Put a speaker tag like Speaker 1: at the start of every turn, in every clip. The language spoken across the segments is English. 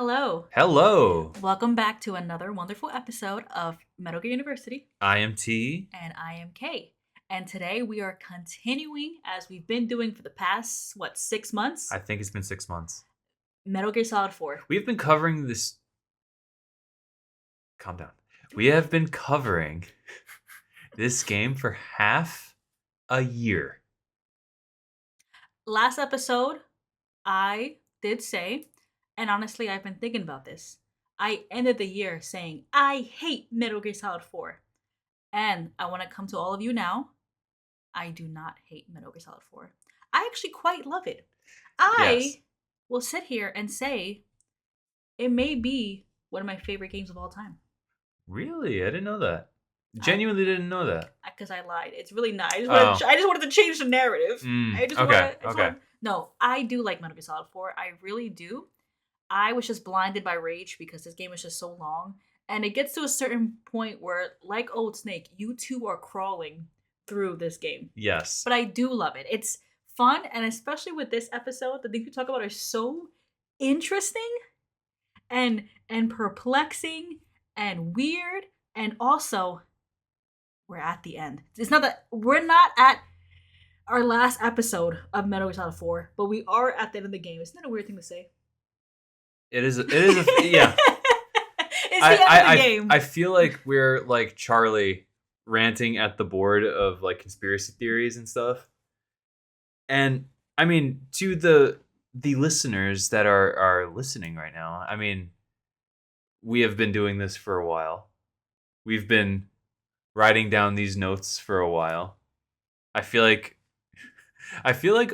Speaker 1: Hello.
Speaker 2: Hello,
Speaker 1: Welcome back to another wonderful episode of Metal Gear University.
Speaker 2: I am T.
Speaker 1: And I am Kay. And today we are continuing, as we've been doing for the past, 6 months?
Speaker 2: I think it's been 6 months.
Speaker 1: Metal Gear Solid 4.
Speaker 2: We've been covering this. Calm down. We have been covering this game for half a year.
Speaker 1: Last episode, I did say, and honestly, I've been thinking about this. I ended the year saying, I hate Metal Gear Solid 4. And I want to come to all of you now. I do not hate Metal Gear Solid 4. I actually quite love it.
Speaker 2: Yes.
Speaker 1: I will sit here and say it may be one of my favorite games of all time.
Speaker 2: Really? I didn't know that. Genuinely didn't know that.
Speaker 1: Because I lied. It's really not. I just wanted to change the narrative. No, I do like Metal Gear Solid 4. I really do. I was just blinded by rage because this game is just so long. And it gets to a certain point where, like Old Snake, you two are crawling through this game.
Speaker 2: Yes.
Speaker 1: But I do love it. It's fun, and especially with this episode, the things we talk about are so interesting and perplexing and weird, and also we're at the end. It's not that we're not at our last episode of Metal Gear Solid 4, but we are at the end of the game. Isn't that a weird thing to say?
Speaker 2: It is.
Speaker 1: It's
Speaker 2: Yeah.
Speaker 1: the end of the game.
Speaker 2: I feel like we're like Charlie ranting at the board of like conspiracy theories and stuff. And I mean, to the listeners that are listening right now, I mean, we have been doing this for a while. We've been writing down these notes for a while. I feel like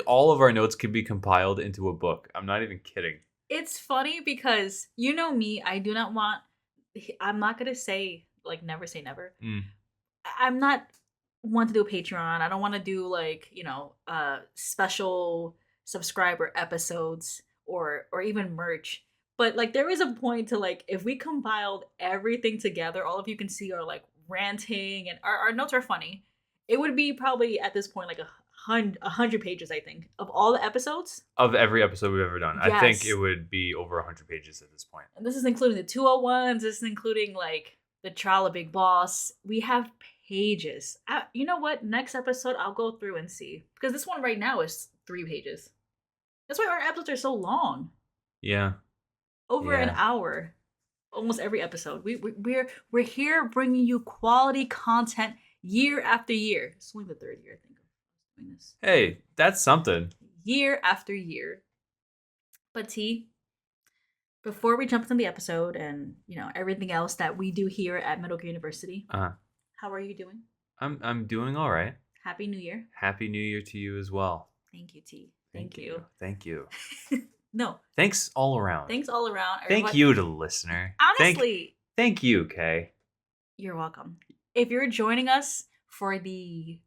Speaker 2: all of our notes could be compiled into a book. I'm not even kidding.
Speaker 1: It's funny because you know me, I'm not going to say like never say never. I'm not want to do a Patreon. I don't want to do like, special subscriber episodes or even merch. But like there is a point to like if we compiled everything together, all of you can see are like ranting and our notes are funny. It would be probably at this point like 100 pages, I think, of all the episodes.
Speaker 2: Of every episode we've ever done.
Speaker 1: Yes.
Speaker 2: I think it would be over 100 pages at this point.
Speaker 1: And this is including the 201s. This is including like the trial of Big Boss. We have pages. You know what? Next episode, I'll go through and see. Because this one right now is 3 pages. That's why our episodes are so long.
Speaker 2: Yeah.
Speaker 1: Over an hour. Almost every episode. We're here bringing you quality content year after year. It's only the 3rd year, I think, of doing this.
Speaker 2: Hey, that's something.
Speaker 1: Year after year. But T, before we jump into the episode and everything else that we do here at Metal Gear University, how are you doing?
Speaker 2: I'm doing all right.
Speaker 1: Happy New Year.
Speaker 2: Happy New Year to you as well.
Speaker 1: Thank you, T. Thank you.
Speaker 2: Thank you.
Speaker 1: No.
Speaker 2: Thanks all around.
Speaker 1: Thanks all around.
Speaker 2: Thank you to the listener.
Speaker 1: Honestly.
Speaker 2: Thank you, Kay.
Speaker 1: You're welcome. If you're joining us for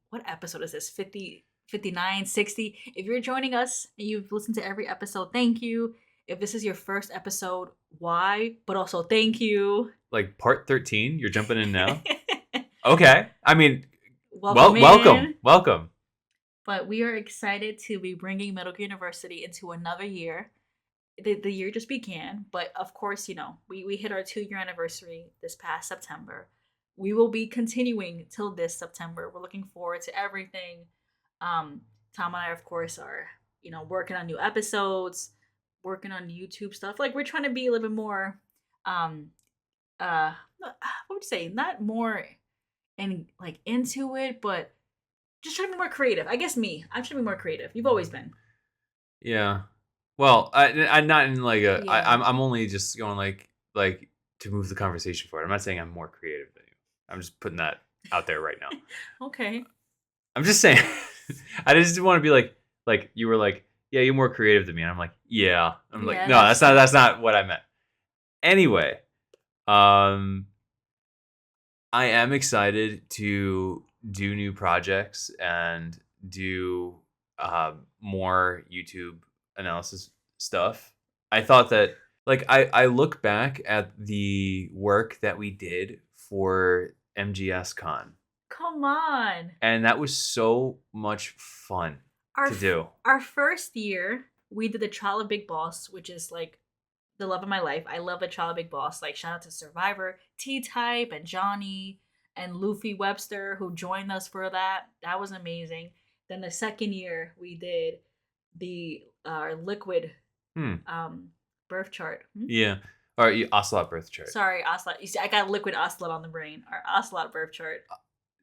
Speaker 1: what episode is this? 50, 59, 60. If you're joining us and you've listened to every episode, thank you. If this is your first episode, why? But also thank you.
Speaker 2: Like part 13, you're jumping in now? Okay. I mean, welcome.
Speaker 1: But we are excited to be bringing Metal Gear University into another year. The year just began, but of course, we hit our 2-year anniversary this past September. We will be continuing till this September. We're looking forward to everything. Tom and I, of course, are working on new episodes, working on YouTube stuff. Like we're trying to be a little bit more, what would you say? Not more into it, but just trying to be more creative. I guess I'm trying to be more creative. You've always been.
Speaker 2: Yeah. Well, I'm not in like a. Yeah. I'm only just going like to move the conversation forward. I'm not saying I'm more creative than you. I'm just putting that out there right now.
Speaker 1: Okay.
Speaker 2: I'm just saying. I just want to be like you were like, yeah, you're more creative than me, and I'm like, yeah. I'm like, no, that's not what I meant. Anyway, I am excited to do new projects and do more YouTube analysis stuff. I thought that I look back at the work that we did for MGS Con.
Speaker 1: Come on.
Speaker 2: And that was so much fun to do.
Speaker 1: Our first year, we did the Trial of Big Boss, which is like the love of my life. I love a Child Big Boss. Like, shout out to Survivor, T-Type, and Johnny, and Luffy Webster, who joined us for that. That was amazing. Then the second year, we did the liquid
Speaker 2: Hmm.
Speaker 1: birth chart.
Speaker 2: Yeah. Or Ocelot birth chart.
Speaker 1: Sorry, Ocelot. You see, I got liquid Ocelot on the brain. Our Ocelot birth chart.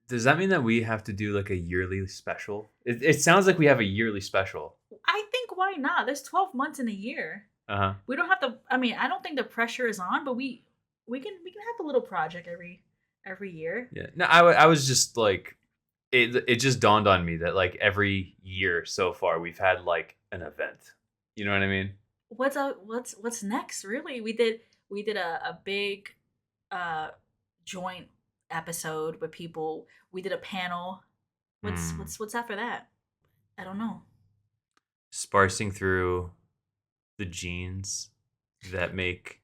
Speaker 2: Does that mean that we have to do like a yearly special? It sounds like we have a yearly special.
Speaker 1: I think why not? There's 12 months in a year.
Speaker 2: Uh-huh.
Speaker 1: We don't have to. I mean, I don't think the pressure is on, but we can have a little project every year.
Speaker 2: Yeah. No, I was just like, it just dawned on me that like every year so far we've had like an event. You know what I mean?
Speaker 1: What's next? Really, we did a big joint episode with people. We did a panel. What's after that? I don't know.
Speaker 2: Sparsing through the genes that make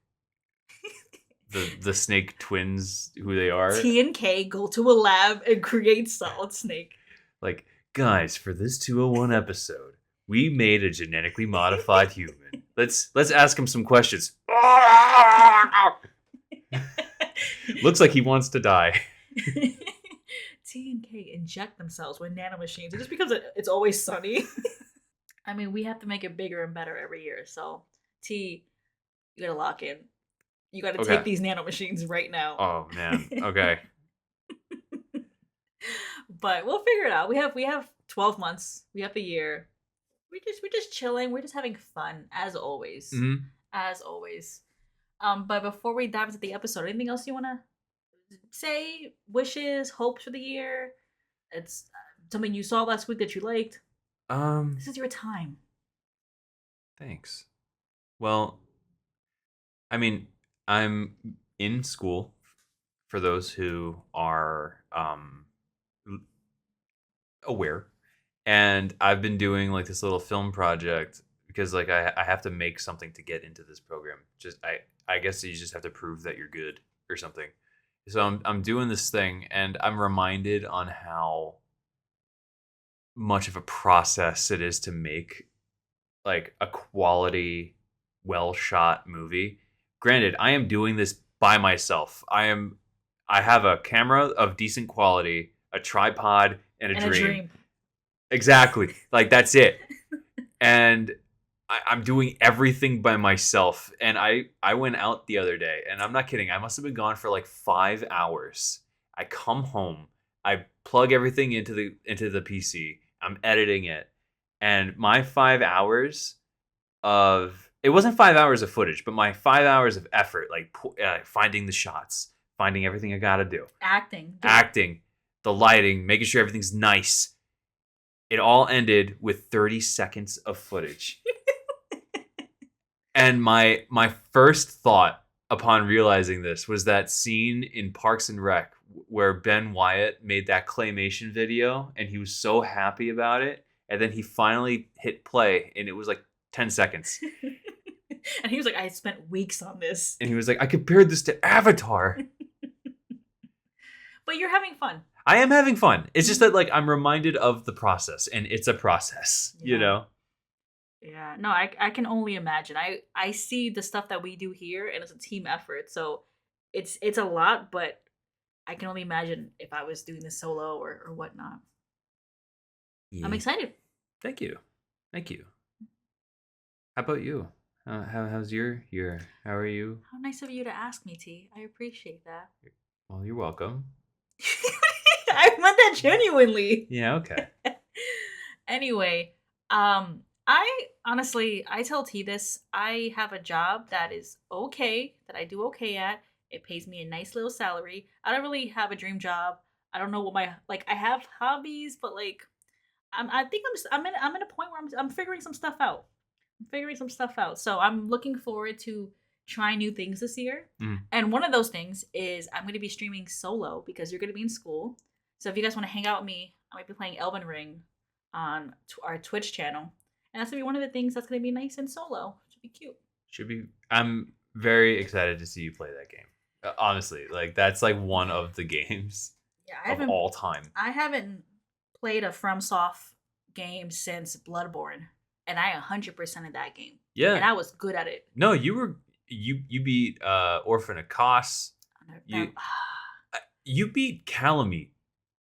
Speaker 2: the snake twins who they are.
Speaker 1: T and K go to a lab and create Solid Snake.
Speaker 2: Like, guys, for this 201 episode, we made a genetically modified human. Let's ask him some questions. Looks like he wants to die.
Speaker 1: T and K inject themselves with nanomachines. Just because it's always sunny. I mean, we have to make it bigger and better every year. So, T, you gotta lock in. You gotta take these nanomachines right now.
Speaker 2: Oh man. Okay.
Speaker 1: But we'll figure it out. We have 12 months. We have a year. We're just chilling. We're just having fun as always.
Speaker 2: Mm-hmm.
Speaker 1: As always. But before we dive into the episode, anything else you wanna say? Wishes, hopes for the year? It's something you saw last week that you liked. This is your time.
Speaker 2: Thanks. Well, I mean, I'm in school for those who are aware, and I've been doing like this little film project because like I have to make something to get into this program. Just I guess you just have to prove that you're good or something. So I'm doing this thing, and I'm reminded on how much of a process it is to make like a quality, well shot movie. Granted, I am doing this by myself. I have a camera of decent quality, a tripod, and a dream. Exactly. Like that's it. And I'm doing everything by myself. And I went out the other day, and I'm not kidding. I must have been gone for like 5 hours. I come home, I plug everything into the PC. I'm editing it, and my 5 hours of it wasn't 5 hours of footage, but my 5 hours of effort, like finding the shots, finding everything I gotta do, acting, the lighting, making sure everything's nice. It all ended with 30 seconds of footage. And my first thought upon realizing this was that scene in Parks and Rec where Ben Wyatt made that claymation video, and he was so happy about it, and then he finally hit play, and it was like 10 seconds.
Speaker 1: And he was like, I spent weeks on this.
Speaker 2: And he was like, I compared this to Avatar.
Speaker 1: But you're having fun.
Speaker 2: I am having fun. It's just that like I'm reminded of the process, and it's a process, you know?
Speaker 1: Yeah. No, I can only imagine. I see the stuff that we do here, and it's a team effort. So it's a lot, but I can only imagine if I was doing this solo or whatnot. Yeah. I'm excited.
Speaker 2: Thank you. How about you? How's your year? How are you?
Speaker 1: How nice of you to ask me, T. I appreciate that.
Speaker 2: Well, you're welcome.
Speaker 1: I meant that genuinely.
Speaker 2: Yeah, okay.
Speaker 1: Anyway, I tell T this. I have a job that is okay, that I do okay at. It pays me a nice little salary. I don't really have a dream job. I don't know what I have hobbies, but like I think I'm in a point where I'm figuring some stuff out. So I'm looking forward to trying new things this year. And one of those things is I'm going to be streaming solo because you're going to be in school. So if you guys want to hang out with me, I might be playing Elden Ring on our Twitch channel. And that's going to be one of the things that's going to be nice and solo. Should be cute.
Speaker 2: I'm very excited to see you play that game. Honestly, like that's like one of the games of all time.
Speaker 1: I haven't played a FromSoft game since Bloodborne, and I 100%ed that game.
Speaker 2: Yeah,
Speaker 1: and I was good at it.
Speaker 2: No, you You beat Orphan of Kos. You you beat Calamite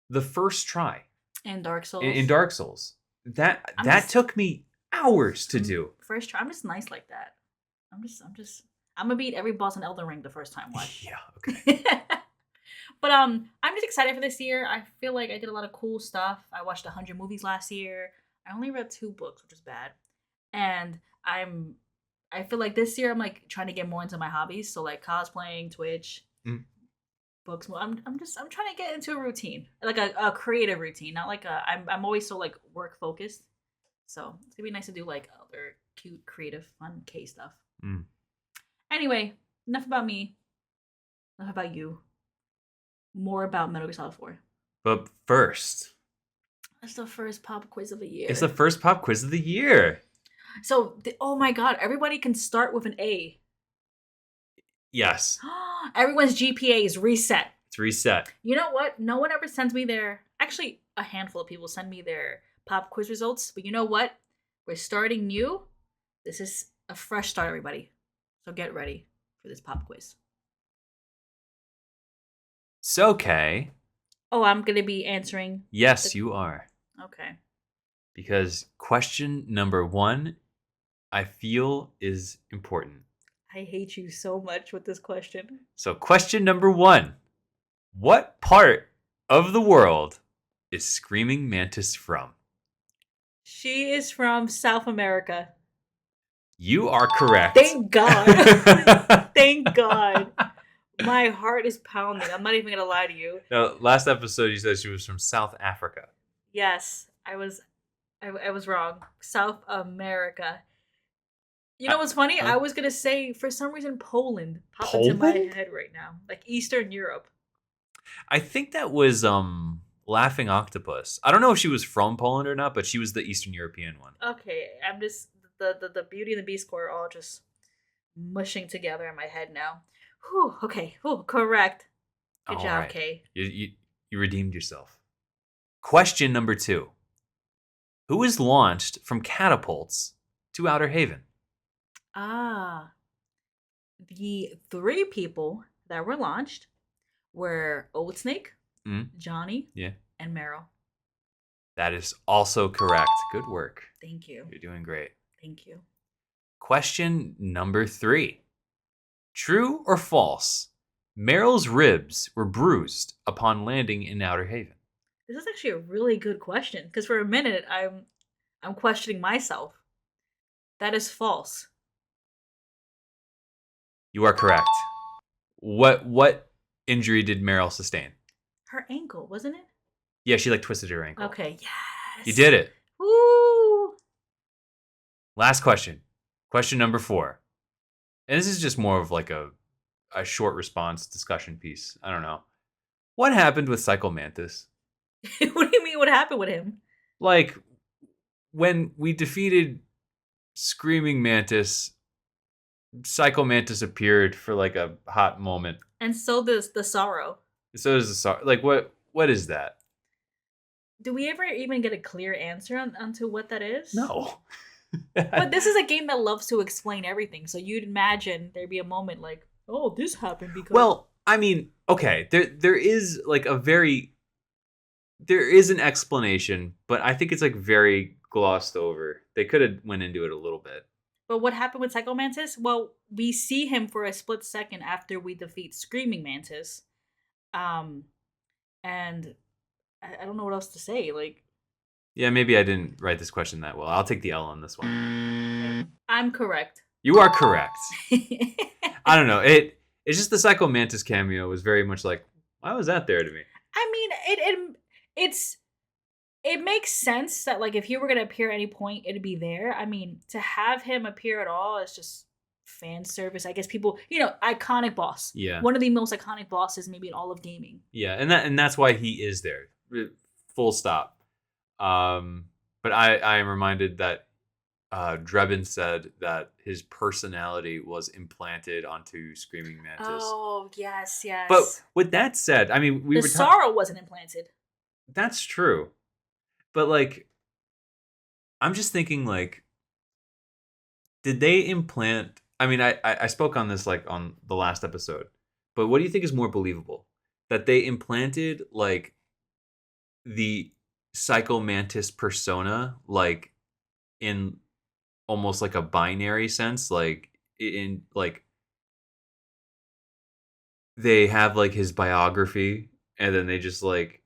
Speaker 2: the first try
Speaker 1: And Dark Souls.
Speaker 2: in Dark Souls. That
Speaker 1: I'm
Speaker 2: that
Speaker 1: just-
Speaker 2: took me hours to do.
Speaker 1: First try. I'm just nice like that. I'm gonna beat every boss in Elden Ring the first time. Watch.
Speaker 2: Yeah, okay.
Speaker 1: But I'm just excited for this year. I feel like I did a lot of cool stuff. I watched 100 movies last year. I only read 2 books, which is bad. And I feel like this year I'm like trying to get more into my hobbies. So like cosplaying, Twitch,
Speaker 2: Mm.
Speaker 1: books. I'm trying to get into a routine, like a creative routine, not like I'm always so like work focused. So it's gonna be nice to do like other cute, creative, fun K stuff.
Speaker 2: Mm.
Speaker 1: Anyway, enough about me. Enough about you. More about Metal Gear Solid 4.
Speaker 2: But first,
Speaker 1: That's the first pop quiz of the year.
Speaker 2: it's the first pop quiz of the year.
Speaker 1: So, oh my god, everybody can start with an A.
Speaker 2: Yes,
Speaker 1: Everyone's GPA is reset.
Speaker 2: it's reset.
Speaker 1: You know what? No one ever sends me their. Actually, a handful of people send me their pop quiz results. But you know what? We're starting new. This is a fresh start, everybody. So get ready for this pop quiz.
Speaker 2: So, Kay,
Speaker 1: Oh, I'm gonna be answering.
Speaker 2: yes, you are.
Speaker 1: Okay.
Speaker 2: Because question number 1, I feel, is important.
Speaker 1: I hate you so much with this question.
Speaker 2: So, question number 1, what part of the world is Screaming Mantis from?
Speaker 1: She is from South America.
Speaker 2: You are correct.
Speaker 1: Thank God. Thank God. My heart is pounding. I'm not even gonna lie to you.
Speaker 2: Now, last episode you said she was from South Africa.
Speaker 1: Yes, I was wrong. South America. You know what's funny? I was gonna say for some reason Poland popped into my
Speaker 2: Poland?
Speaker 1: head right now, like Eastern Europe.
Speaker 2: I think that was Laughing Octopus. I don't know if she was from Poland or not, but she was the Eastern European one.
Speaker 1: Okay, I'm just the Beauty and the Beast core are all just mushing together in my head now. Whew, okay, whew, correct. Good
Speaker 2: All
Speaker 1: job,
Speaker 2: right.
Speaker 1: Kay.
Speaker 2: You redeemed yourself. Question number 2. Who was launched from catapults to Outer Haven?
Speaker 1: Ah, the 3 people that were launched were Old Snake,
Speaker 2: Mm,
Speaker 1: Johnny,
Speaker 2: yeah.
Speaker 1: and Meryl.
Speaker 2: That is also correct. Good work.
Speaker 1: Thank you.
Speaker 2: You're doing great.
Speaker 1: Thank you.
Speaker 2: Question number 3. True or false? Meryl's ribs were bruised upon landing in Outer Haven.
Speaker 1: This is actually a really good question because for a minute I'm questioning myself. That is false.
Speaker 2: You are correct. What injury did Meryl sustain?
Speaker 1: Her ankle, wasn't it?
Speaker 2: Yeah, she like twisted her ankle.
Speaker 1: Okay, yes.
Speaker 2: You did it.
Speaker 1: Woo!
Speaker 2: Last question. Question number 4. And this is just more of like a short response discussion piece. I don't know. What happened with Psycho Mantis?
Speaker 1: What do you mean? What happened with him?
Speaker 2: Like, when we defeated Screaming Mantis, Psycho Mantis appeared for like a hot moment.
Speaker 1: And so does the sorrow.
Speaker 2: So does the like what is that?
Speaker 1: Do we ever even get a clear answer onto what that is?
Speaker 2: No.
Speaker 1: But this is a game that loves to explain everything. So you'd imagine there'd be a moment like, oh, this happened because.
Speaker 2: Well, I mean, okay, there is like there is an explanation, but I think it's like very glossed over. They could have went into it a little bit.
Speaker 1: But what happened with Psycho Mantis? Well, we see him for a split second after we defeat Screaming Mantis. And I don't know what else to say. Like,
Speaker 2: Yeah, maybe I didn't write this question that well. I'll take the L on this one.
Speaker 1: I'm correct.
Speaker 2: You are correct. I don't know. It's just the Psycho Mantis cameo was very much like, why was that there to me?
Speaker 1: I mean, it makes sense that like if he were gonna appear at any point, it'd be there. I mean, to have him appear at all is just fan service. I guess people, iconic boss.
Speaker 2: Yeah.
Speaker 1: One of the most iconic bosses maybe in all of gaming.
Speaker 2: Yeah, and that's why he is there. Full stop. But I am reminded that Drebin said that his personality was implanted onto Screaming Mantis.
Speaker 1: Oh yes, yes.
Speaker 2: But with that said, I mean, we
Speaker 1: the
Speaker 2: were
Speaker 1: sorrow wasn't implanted.
Speaker 2: That's true. But like, I'm just thinking like, did they implant I mean, I spoke on this like on the last episode, but what do you think is more believable? That they implanted like the Psycho Mantis persona like in almost like a binary sense, like in like they have like his biography and then they just like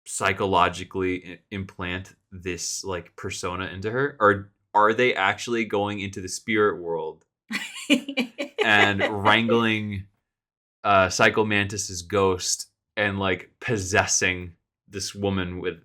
Speaker 2: psychologically implant this like persona into her, or are they actually going into the spirit world and wrangling Psycho Mantis's ghost and like possessing this woman with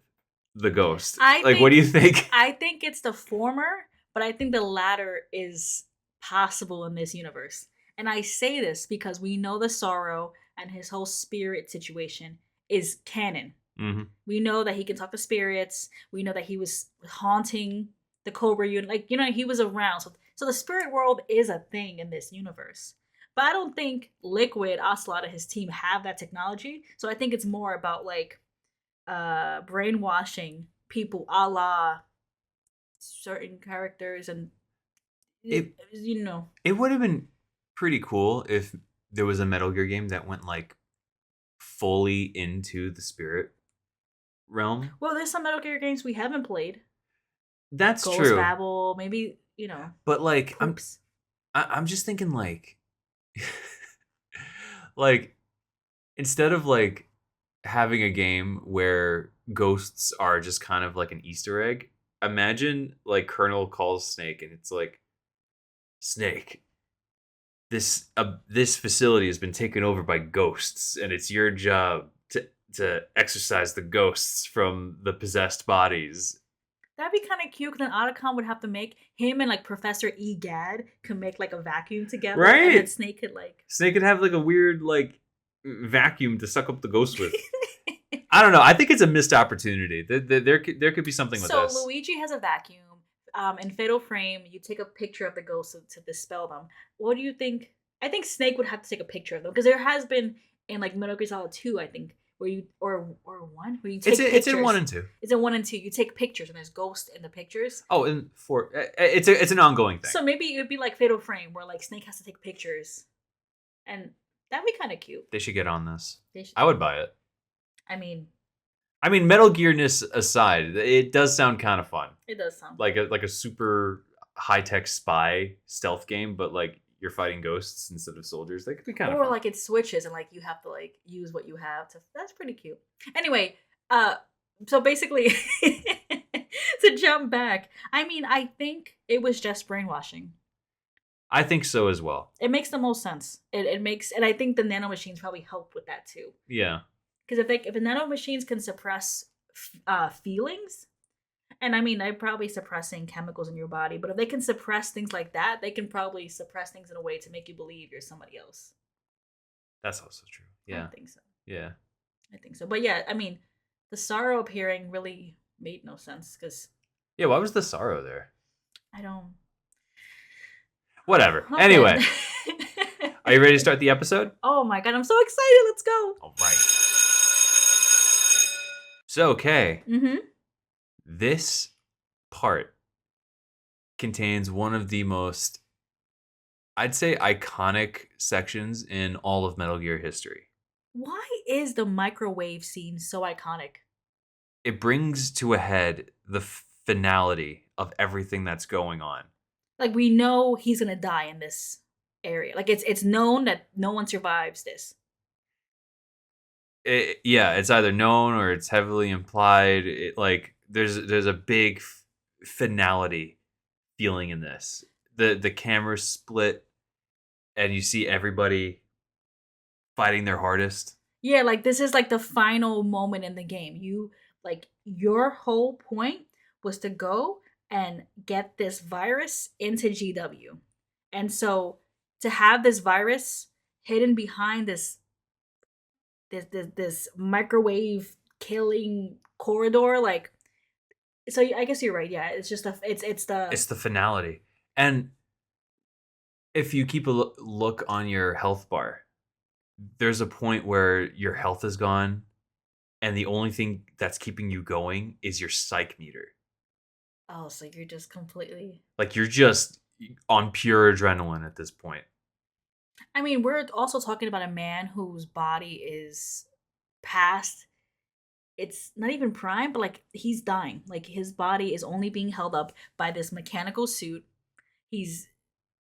Speaker 2: the ghost?
Speaker 1: I
Speaker 2: Like, what do you think?
Speaker 1: I think it's the former, but I think the latter is possible in this universe. And I say this because we know the Sorrow and his whole spirit situation is canon.
Speaker 2: Hmm.
Speaker 1: We know that he can talk to spirits. We know that he was haunting the Cobra unit. Like, you know, he was around. So the spirit world is a thing in this universe. But I don't think Liquid, Ocelot, and his team have that technology. So I think it's more about like brainwashing people a la certain characters and
Speaker 2: It
Speaker 1: you know.
Speaker 2: it would have been pretty cool if there was a Metal Gear game that went like fully into the spirit realm.
Speaker 1: Well, there's some Metal Gear games we haven't played.
Speaker 2: That's
Speaker 1: Ghost
Speaker 2: true.
Speaker 1: Babel, maybe, you know.
Speaker 2: But like
Speaker 1: Poops.
Speaker 2: I'm just thinking like like instead of like having a game where ghosts are just kind of like an Easter egg, imagine like Colonel calls Snake and it's like, Snake, this facility has been taken over by ghosts and it's your job to exorcise the ghosts from the possessed bodies.
Speaker 1: That'd be kind of cute because then Otacon would have to make him and like Professor Egad can make like a vacuum together. And then
Speaker 2: Right.
Speaker 1: Snake could like.
Speaker 2: Snake could have like a weird like vacuum to suck up the ghost with. I don't know. I think it's a missed opportunity. There could be something with
Speaker 1: So
Speaker 2: this.
Speaker 1: Luigi has a vacuum. In Fatal Frame, you take a picture of the ghosts to dispel them. What do you think? I think Snake would have to take a picture of them because there has been in like Metal Gear Solid 2, I think, where you or one where you take pictures.
Speaker 2: It's in 1 and 2.
Speaker 1: It's in 1 and 2. You take pictures and there's ghosts in the pictures.
Speaker 2: Oh, and 4. It's an ongoing thing.
Speaker 1: So maybe it would be like Fatal Frame where like Snake has to take pictures, and that'd be kind of cute.
Speaker 2: They should get on this.
Speaker 1: They should,
Speaker 2: I would buy it.
Speaker 1: I mean,
Speaker 2: Metal Gearness aside, it does sound kind of fun.
Speaker 1: it does sound
Speaker 2: Like a super high tech spy stealth game, but like you're fighting ghosts instead of soldiers. That could be kind of
Speaker 1: or
Speaker 2: fun.
Speaker 1: like it switches and like you have to like use what you have to. That's pretty cute. Anyway, so basically, to jump back, I mean, I think it was just brainwashing.
Speaker 2: I think so as well.
Speaker 1: It makes the most sense. It makes, and I think the nano machines probably help with that too.
Speaker 2: Yeah.
Speaker 1: Because if the nano machines can suppress feelings, and I mean they're probably suppressing chemicals in your body, but if they can suppress things like that, they can probably suppress things in a way to make you believe you're somebody else.
Speaker 2: That's also true. Yeah.
Speaker 1: I think so.
Speaker 2: Yeah.
Speaker 1: I think so. But yeah, I mean, the Sorrow appearing really made no sense because
Speaker 2: Yeah, why was the Sorrow there?
Speaker 1: I don't.
Speaker 2: Whatever.
Speaker 1: Okay.
Speaker 2: Anyway, are you ready to start the episode?
Speaker 1: Oh my god, I'm so excited! Let's go.
Speaker 2: All right. So, Kay,
Speaker 1: Mm-hmm.
Speaker 2: this part contains one of the most, I'd say, iconic sections in all of Metal Gear history.
Speaker 1: Why is the microwave scene so iconic?
Speaker 2: It brings to a head the finality of everything that's going on.
Speaker 1: Like we know he's gonna die in this area. Like it's known that no one survives this.
Speaker 2: Yeah, it's either known or it's heavily implied. Like there's a big finality feeling in this. The camera split, and you see everybody fighting their hardest.
Speaker 1: Yeah, like this is like the final moment in the game. You like your whole point was to go and get this virus into GW. And so to have this virus hidden behind this microwave killing corridor, like so I guess you're right. Yeah, it's just it's
Speaker 2: the finality. And if you keep a look on your health bar, there's a point where your health is gone and the only thing that's keeping you going is your psych meter.
Speaker 1: oh, so you're just completely
Speaker 2: Like you're just on pure adrenaline at this point.
Speaker 1: I mean, we're also talking about a man whose body is past, it's not even prime, but like he's dying. Like his body is only being held up by this mechanical suit. He's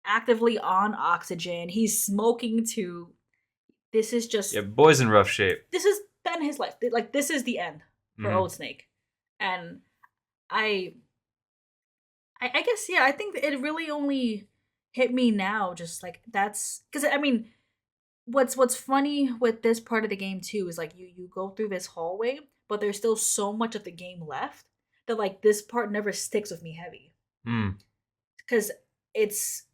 Speaker 1: actively on oxygen. He's smoking too. This is
Speaker 2: Yeah,
Speaker 1: just,
Speaker 2: boy's in rough shape.
Speaker 1: this has been his life. Like this is the end for
Speaker 2: Mhm.
Speaker 1: Old Snake. And I I guess yeah, I think it really only hit me now just like that's cuz I mean, what's funny with this part of the game too is like you go through this hallway, but there's still so much of the game left that like this part never sticks with me heavy
Speaker 2: Mm.
Speaker 1: cuz it's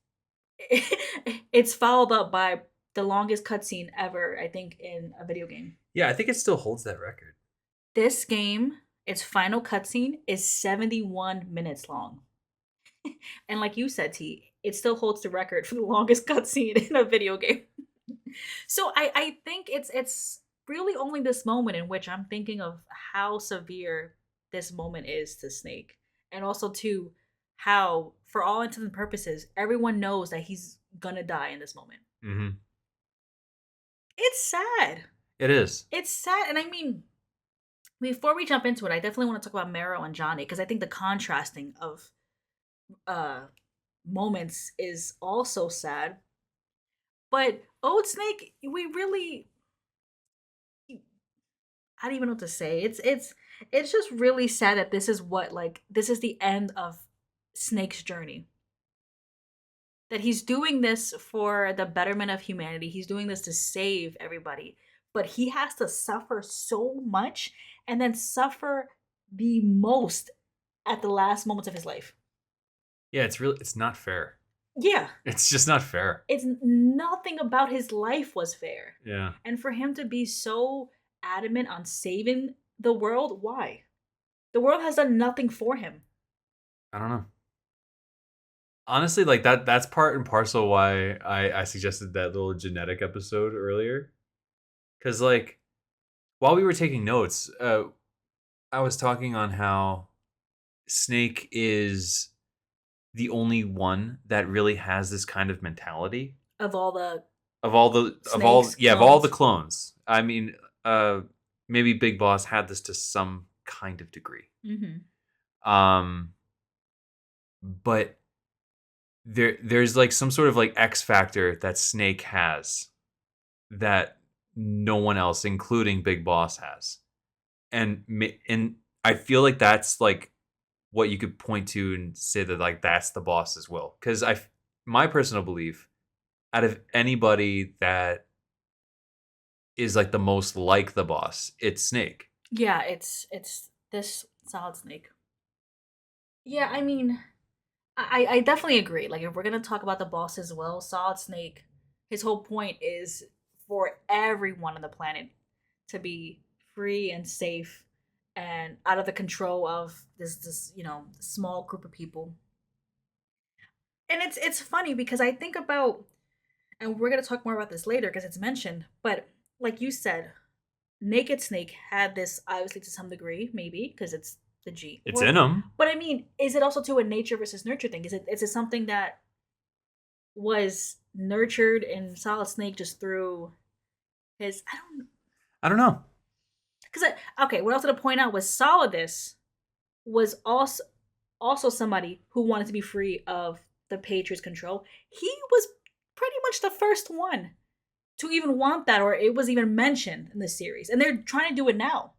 Speaker 1: it's followed up by the longest cutscene ever, I think, in a video game.
Speaker 2: Yeah, I think it still holds that record.
Speaker 1: This game, its final cutscene is 71 minutes long. And like you said, T, it still holds the record for the longest cutscene in a video game. So I think it's really only this moment in which I'm thinking of how severe this moment is to Snake. And also to how, for all intents and purposes, everyone knows that he's gonna die in this moment.
Speaker 2: Mhm.
Speaker 1: It's sad.
Speaker 2: It is.
Speaker 1: It's sad. And I mean, before we jump into it, I definitely want to talk about Marrow and Johnny, because I think the contrasting of uh moments is also sad. But Old Snake, we really, I don't even know what to say. It's just really sad that this is what, like, this is the end of Snake's journey. That he's doing this for the betterment of humanity. He's doing this to save everybody. But he has to suffer so much and then suffer the most at the last moments of his life.
Speaker 2: Yeah, it's not fair.
Speaker 1: Yeah,
Speaker 2: It's just not fair.
Speaker 1: it's nothing about his life was fair.
Speaker 2: Yeah.
Speaker 1: And for him to be so adamant on saving the world, why? The world has done nothing for him.
Speaker 2: I don't know. Honestly, like that's part and parcel why I suggested that little genetic episode earlier. Cause like while we were taking notes, I was talking on how Snake is the only one that really has this kind of mentality
Speaker 1: Of all the snakes,
Speaker 2: of all the
Speaker 1: clones.
Speaker 2: clones. I mean, uh maybe Big Boss had this to some kind of degree.
Speaker 1: Mm-hmm.
Speaker 2: Um but there's like some sort of like X factor that Snake has that no one else, including Big Boss, has. And I feel like that's like what you could point to and say that like that's the boss as well. Because my personal belief, out of anybody that is like the most like the boss, it's Snake.
Speaker 1: Yeah, it's this Solid Snake. Yeah, I mean, I definitely agree. Like, if we're gonna talk about the boss as well, Solid Snake, his whole point is for everyone on the planet to be free and safe and out of the control of this small group of people. And it's funny because I think about, and we're gonna talk more about this later because it's mentioned, but like you said, Naked Snake had this obviously to some degree, maybe because it's the G.
Speaker 2: It's in him.
Speaker 1: But I mean, is it also to a nature versus nurture thing? Is it something that was nurtured in Solid Snake just through his?
Speaker 2: I don't know.
Speaker 1: Because okay, what I was gonna point out was Solidus was also somebody who wanted to be free of the Patriots' control. He was pretty much the first one to even want that, or it was even mentioned in the series, and they're trying to do it now.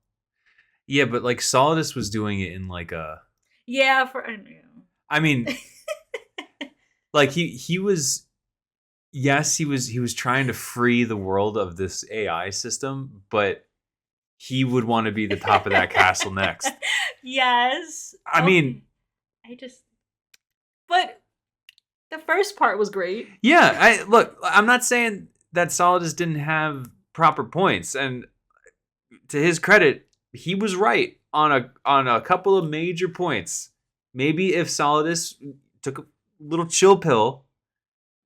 Speaker 2: Yeah, but like Solidus was doing it in like a.
Speaker 1: Yeah,
Speaker 2: I mean, like he was. Yes, he was trying to free the world of this AI system, but he would want to be the top of that castle next.
Speaker 1: Yes.
Speaker 2: I mean,
Speaker 1: I just, but the first part was great.
Speaker 2: yeah. I'm not saying that Solidus didn't have proper points, and to his credit, he was right on a couple of major points. Maybe if Solidus took a little chill pill,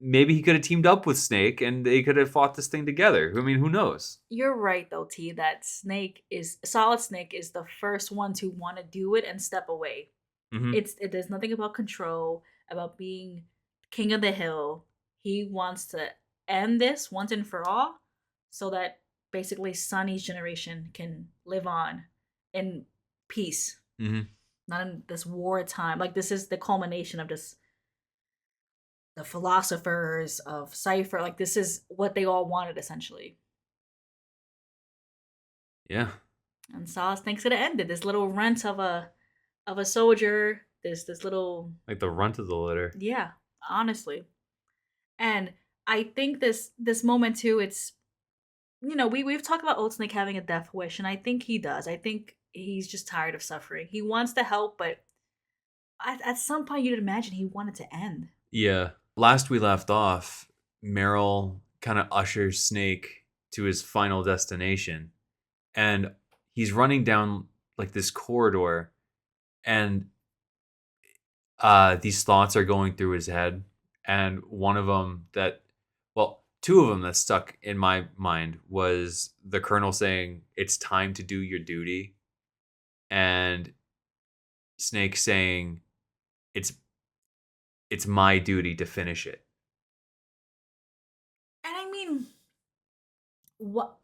Speaker 2: maybe he could have teamed up with Snake and they could have fought this thing together. I mean, who knows?
Speaker 1: You're right though, T, that Solid Snake is the first one to want to do it and step away.
Speaker 2: Mm-hmm.
Speaker 1: There's nothing about control, about being king of the hill. He wants to end this once and for all so that basically Sunny's generation can live on in peace,
Speaker 2: Hmm.
Speaker 1: not in this war time. Like this is the culmination of just the philosophers of Cypher. Like this is what they all wanted essentially.
Speaker 2: Yeah.
Speaker 1: And Solace thinks it ended. This little runt of a soldier. This little
Speaker 2: Like the runt of the litter.
Speaker 1: yeah, honestly. And I think this moment too, it's we've talked about Old Snake having a death wish, and I think he does. I think he's just tired of suffering. He wants to help, but at some point you'd imagine he wanted to end.
Speaker 2: Yeah. Last we left off, Meryl kind of ushers Snake to his final destination. And he's running down like this corridor, and these thoughts are going through his head. And one of them that, well, two of them that stuck in my mind was the colonel saying, "It's time to do your duty," and Snake saying, "It's it's my duty to finish it."
Speaker 1: And I mean, what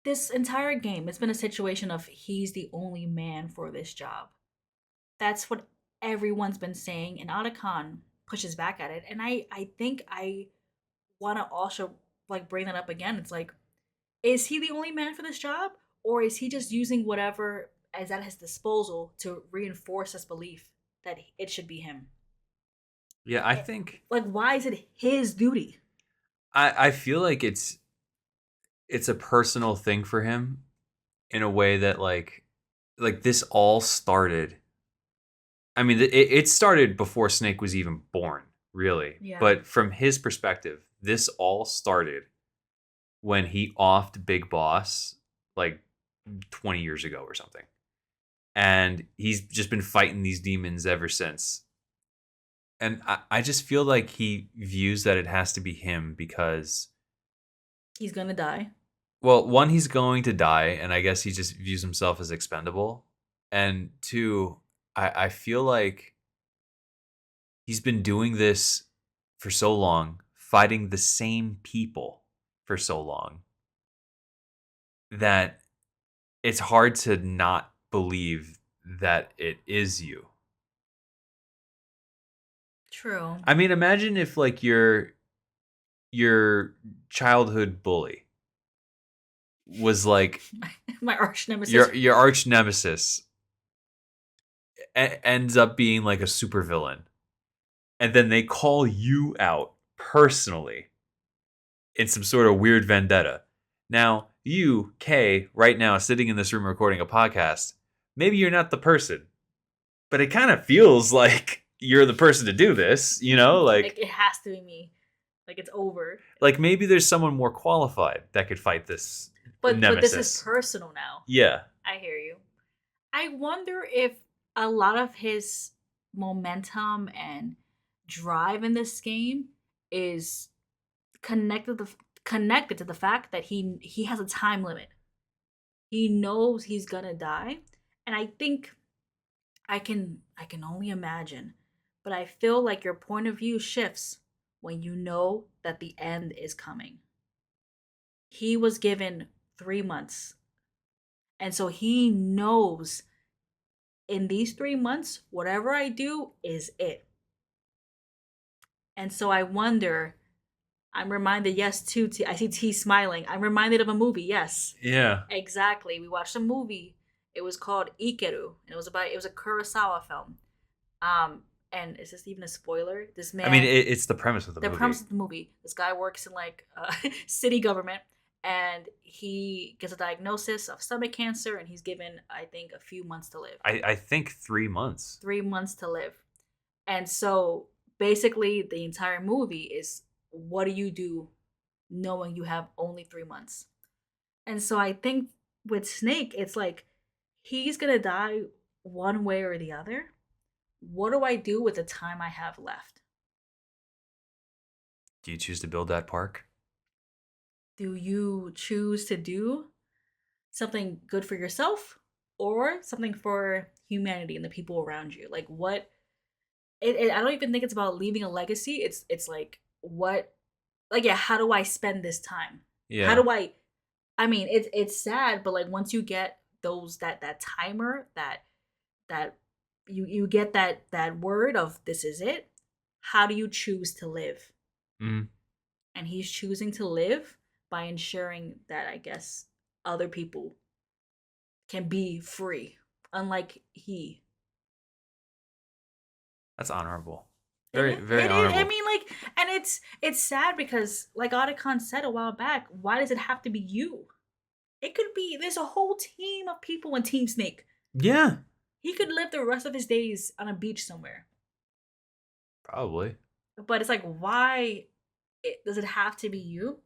Speaker 1: this entire game, it's been a situation of he's the only man for this job. That's what everyone's been saying, and Otacon pushes back at it. And I think I want to also like bring that up again. It's like, is he the only man for this job, or is he just using whatever is at his disposal to reinforce his belief that it should be him?
Speaker 2: Yeah, I think
Speaker 1: Like, why is it his duty?
Speaker 2: I feel like it's a personal thing for him in a way that like this all started. I mean, it started before Snake was even born, really.
Speaker 1: Yeah.
Speaker 2: But from his perspective, this all started when he offed Big Boss like 20 years ago or something. And he's just been fighting these demons ever since. And I just feel like he views that it has to be him because,
Speaker 1: He's gonna die.
Speaker 2: well, one, he's going to die, and I guess he just views himself as expendable. And two, I feel like he's been doing this for so long, fighting the same people for so long, that it's hard to not believe that it is you.
Speaker 1: True.
Speaker 2: I mean, imagine if like your childhood bully was like
Speaker 1: My arch nemesis.
Speaker 2: your arch nemesis ends up being like a supervillain, and then they call you out personally in some sort of weird vendetta. Now, you, Kay, right now sitting in this room recording a podcast, maybe you're not the person, but it kind of feels like you're the person to do this, you know?
Speaker 1: Like it has to be me. Like it's over.
Speaker 2: Like maybe there's someone more qualified that could fight this
Speaker 1: But this is
Speaker 2: nemesis.
Speaker 1: personal now.
Speaker 2: Yeah.
Speaker 1: I hear you. I wonder if a lot of his momentum and drive in this game is connected to, connected to the fact that he has a time limit. He knows he's gonna die, and I think I can only imagine, but I feel like your point of view shifts when you know that the end is coming. He was given 3 months, and so he knows in these 3 months, whatever I do is it. And so I wonder, I'm reminded, yes, too, I see T smiling. I'm reminded of a movie, yes.
Speaker 2: Yeah.
Speaker 1: Exactly. We watched a movie. It was called Ikeru, and it was a Kurosawa film. And is this even a spoiler? This man,
Speaker 2: I mean, it's the premise of the
Speaker 1: the
Speaker 2: movie.
Speaker 1: premise of the movie. This guy works in like city government, and he gets a diagnosis of stomach cancer, and he's given, I think, a few months to live.
Speaker 2: I think 3 months.
Speaker 1: 3 months to live. And so basically, the entire movie is what do you do knowing you have only 3 months? And so I think with Snake, it's like he's going to die one way or the other. What do I do with the time I have left?
Speaker 2: Do you choose to build that park?
Speaker 1: Do you choose to do something good for yourself or something for humanity and the people around you? Like, what I don't even think it's about leaving a legacy. It's like what, like, yeah, how do I spend this time? How
Speaker 2: Yeah.
Speaker 1: do I mean, it's sad, but like once you get those that timer, that you get that word of this is it, how do you choose to live?
Speaker 2: Mm,
Speaker 1: And he's choosing to live by ensuring that, I guess, other people can be free, unlike he.
Speaker 2: that's honorable.
Speaker 1: It
Speaker 2: Very,
Speaker 1: is.
Speaker 2: very
Speaker 1: It is. I
Speaker 2: honorable.
Speaker 1: mean, like, and it's sad because, like Otacon said a while back, why does it have to be you? It could be. There's a whole team of people in Team Snake.
Speaker 2: Yeah,
Speaker 1: He could live the rest of his days on a beach somewhere.
Speaker 2: probably.
Speaker 1: But it's like, why does it have to be you?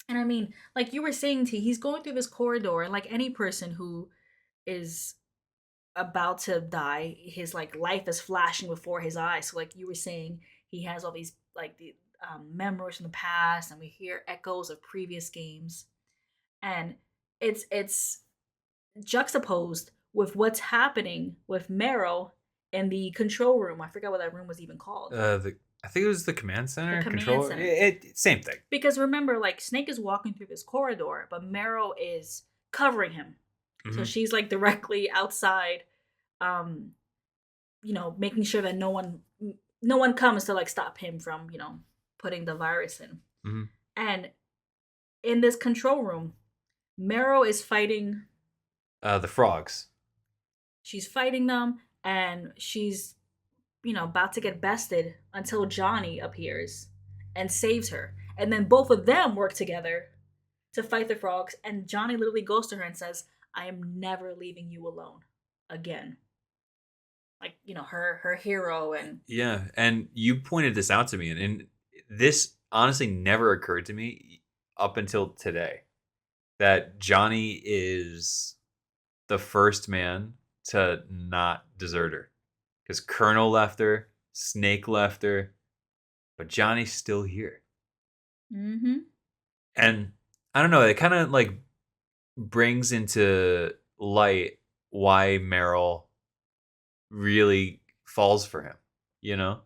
Speaker 1: And I mean, like you were saying, T, he's going through this corridor, and like any person who is about to die, his like life is flashing before his eyes. So like you were saying, he has all these like the memories from the past, and we hear echoes of previous games, and it's juxtaposed with what's happening with Marrow in the control room. I forgot what that room was even called.
Speaker 2: I think it was the command
Speaker 1: The
Speaker 2: center
Speaker 1: command
Speaker 2: control.
Speaker 1: center.
Speaker 2: Same thing.
Speaker 1: Because remember, like Snake is walking through this corridor, but Marrow is covering him. So
Speaker 2: Hmm.
Speaker 1: she's like directly outside, um, making sure that no one comes to like stop him from, putting the virus in.
Speaker 2: Hmm.
Speaker 1: And in this control room, Marrow is fighting.
Speaker 2: The frogs.
Speaker 1: She's fighting them, and she's about to get bested until Johnny appears and saves her. And then both of them work together to fight the frogs. And Johnny literally goes to her and says, I am never leaving you alone again. Like, her hero. And
Speaker 2: Yeah, and you pointed this out to me, and this honestly never occurred to me up until today that Johnny is the first man to not desert her because Colonel left her, Snake left her, but Johnny's still here.
Speaker 1: mm-hmm.
Speaker 2: And I don't know, it kind of like brings into light why Meryl really falls for him, you know?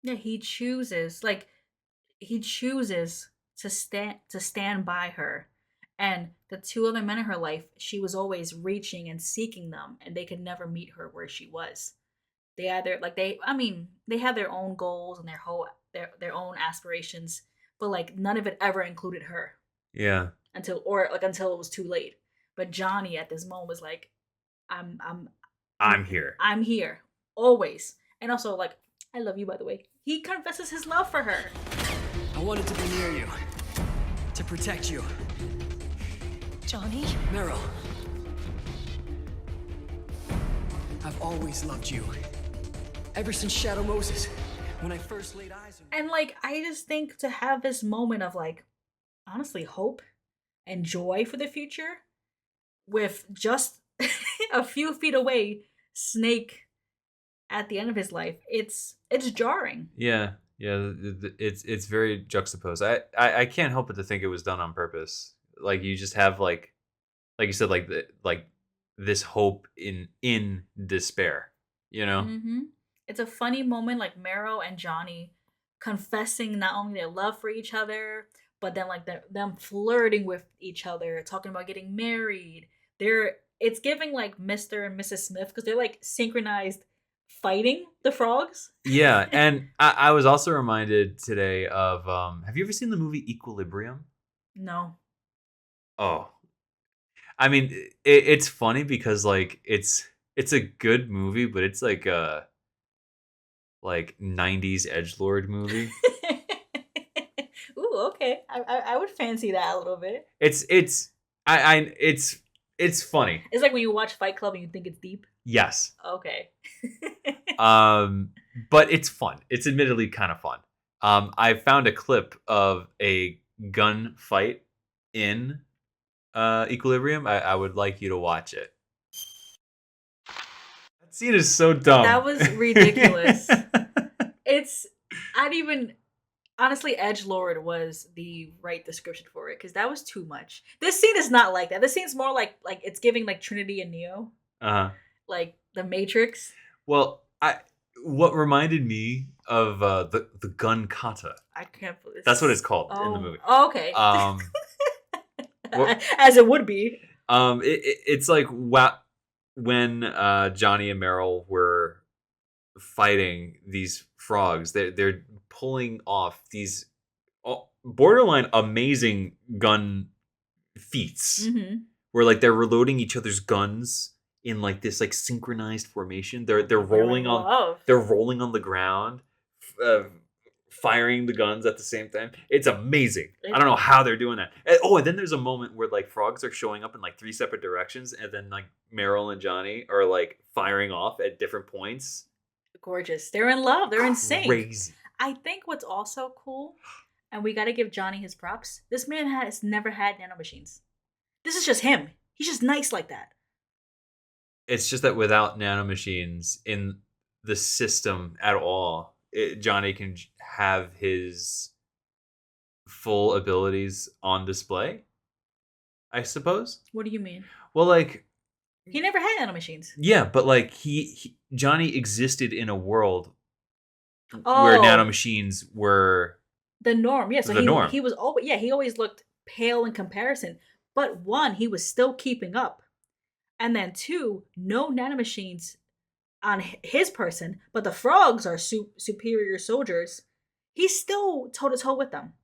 Speaker 1: Yeah, he chooses to stand by her. And the two other men in her life, she was always reaching and seeking them, and they could never meet her where she was. They either like they I mean, they had their own goals and their own aspirations, but like none of it ever included her
Speaker 2: Yeah,
Speaker 1: until it was too late. But Johnny at this moment was like, I'm
Speaker 2: I'm here.
Speaker 1: I'm here always. And also like, I love you, by the way. He confesses his love for her.
Speaker 3: I wanted to be near you, to protect you.
Speaker 4: Johnny?
Speaker 3: Meryl, I've always loved you. Ever since Shadow Moses, when I first laid eyes on you.
Speaker 1: And like, I just think to have this moment of like, honestly, hope and joy for the future with just a few feet away, Snake at the end of his life, it's jarring.
Speaker 2: Yeah, yeah, it's very juxtaposed. I can't help but to think it was done on purpose. Like you just have like you said, like this hope in despair. You know?
Speaker 1: Mm-hmm. It's a funny moment, like Marrow and Johnny confessing not only their love for each other, but then like them flirting with each other, talking about getting married. It's giving like Mr. and Mrs. Smith because they're like synchronized fighting the frogs.
Speaker 2: Yeah, and I was also reminded today of have you ever seen the movie Equilibrium?
Speaker 1: No.
Speaker 2: Oh, I mean, it's funny because like it's a good movie, but it's like a like 90s edgelord movie.
Speaker 1: Ooh, okay. I would fancy that a little bit.
Speaker 2: It's funny.
Speaker 1: It's like when you watch Fight Club and you think it's deep.
Speaker 2: Yes.
Speaker 1: Okay.
Speaker 2: Um but it's fun. It's admittedly kind of fun. I found a clip of a gun fight in Equilibrium. I would like you to watch it. That scene is so dumb.
Speaker 1: That was ridiculous. It's I'd even honestly, Edge Lord was the right description for it because that was too much. This scene is not like that. This scene's more like it's giving like Trinity and Neo,
Speaker 2: uh-huh.
Speaker 1: like the Matrix.
Speaker 2: Well, what reminded me of the gun kata.
Speaker 1: I can't believe
Speaker 2: That's what it's called in the
Speaker 1: Oh,
Speaker 2: movie.
Speaker 1: oh, okay.
Speaker 2: Um, what-
Speaker 1: As it would be.
Speaker 2: it's like when Johnny and Meryl were fighting these frogs, they're pulling off these borderline amazing gun feats
Speaker 1: Hmm.
Speaker 2: where like they're reloading each other's guns in like this like synchronized formation. They're rolling on
Speaker 1: Love.
Speaker 2: they're rolling on the ground, uh, firing the guns at the same time. It's amazing. I don't know how they're doing that. And then there's a moment where like frogs are showing up in like 3 separate directions, and then like Meryl and Johnny are like firing off at different points.
Speaker 1: Gorgeous. They're in love. They're in sync.
Speaker 2: Crazy.
Speaker 1: I think what's also cool, and we got to give Johnny his props. This man has never had nanomachines. This is just him. He's just nice like that.
Speaker 2: It's just that without nanomachines in the system at all, Johnny can have his full abilities on display, I suppose.
Speaker 1: What do you mean?
Speaker 2: Well, like,
Speaker 1: He never had nanomachines.
Speaker 2: yeah, but like Johnny existed in a world where
Speaker 1: Oh.
Speaker 2: nanomachines were
Speaker 1: The norm. Yeah, so
Speaker 2: The norm.
Speaker 1: he was always he always looked pale in comparison. But one, he was still keeping up. And then two, no nanomachines on his person, but the frogs are superior soldiers. He's still toe to toe with them.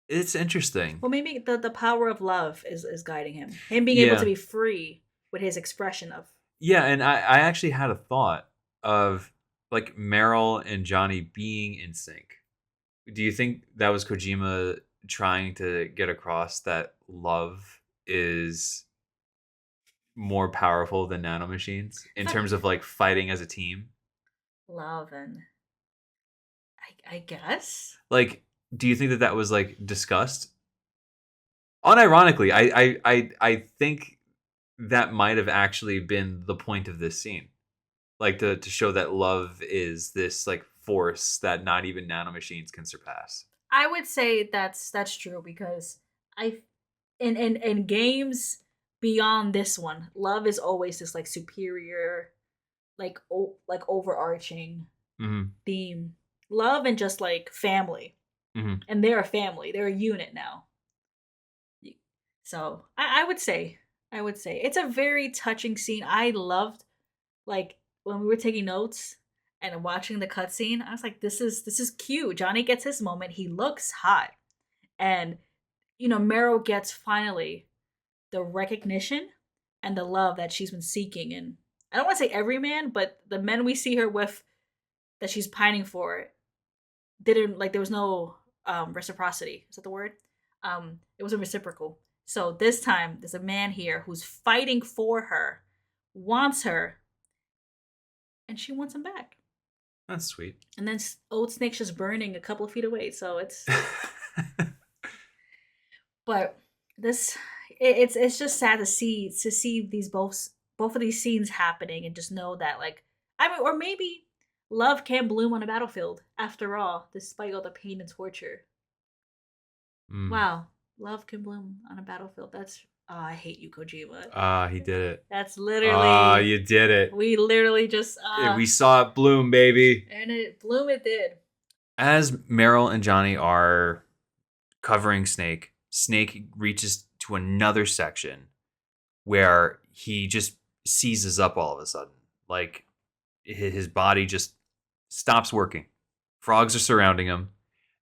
Speaker 2: it's interesting.
Speaker 1: Well, maybe the power of love is guiding him. Him being able
Speaker 2: Yeah.
Speaker 1: to be free with his expression of.
Speaker 2: Yeah, and I actually had a thought of like Meryl and Johnny being in sync. Do you think that was Kojima trying to get across that love is more powerful than nanomachines in terms of like fighting as a team?
Speaker 1: Love and I guess.
Speaker 2: Like, do you think that was like discussed? Unironically, I think that might have actually been the point of this scene, like to show that love is this like force that not even nanomachines can surpass.
Speaker 1: I would say that's true because in games beyond this one, love is always this like superior, like like overarching
Speaker 2: Hmm.
Speaker 1: theme. Love and just like family.
Speaker 2: Hmm.
Speaker 1: And they're a family. They're a unit now. So I would say it's a very touching scene. I loved like when we were taking notes and watching the cutscene. I was like, this is cute. Johnny gets his moment. He looks hot, and Meryl gets finally the recognition and the love that she's been seeking. And I don't want to say every man, but the men we see her with that she's pining for didn't like. There was no reciprocity. Is that the word? It wasn't reciprocal. So this time, there's a man here who's fighting for her, wants her, and she wants him back.
Speaker 2: That's sweet.
Speaker 1: And then Old Snake's just burning a couple of feet away. So it's, but this, it's just sad to see these both of these scenes happening and just know that like, I mean, or maybe love can bloom on a battlefield after all, despite all the pain and torture.
Speaker 2: Mm.
Speaker 1: Wow, love can bloom on a battlefield. That's I hate you, Kojima.
Speaker 2: He did it.
Speaker 1: That's literally
Speaker 2: You did it.
Speaker 1: we literally just
Speaker 2: We saw it bloom, baby.
Speaker 1: and it bloom. It did.
Speaker 2: As Meryl and Johnny are covering Snake, Snake reaches to another section where he just seizes up all of a sudden. Like his body just stops working. Frogs are surrounding him,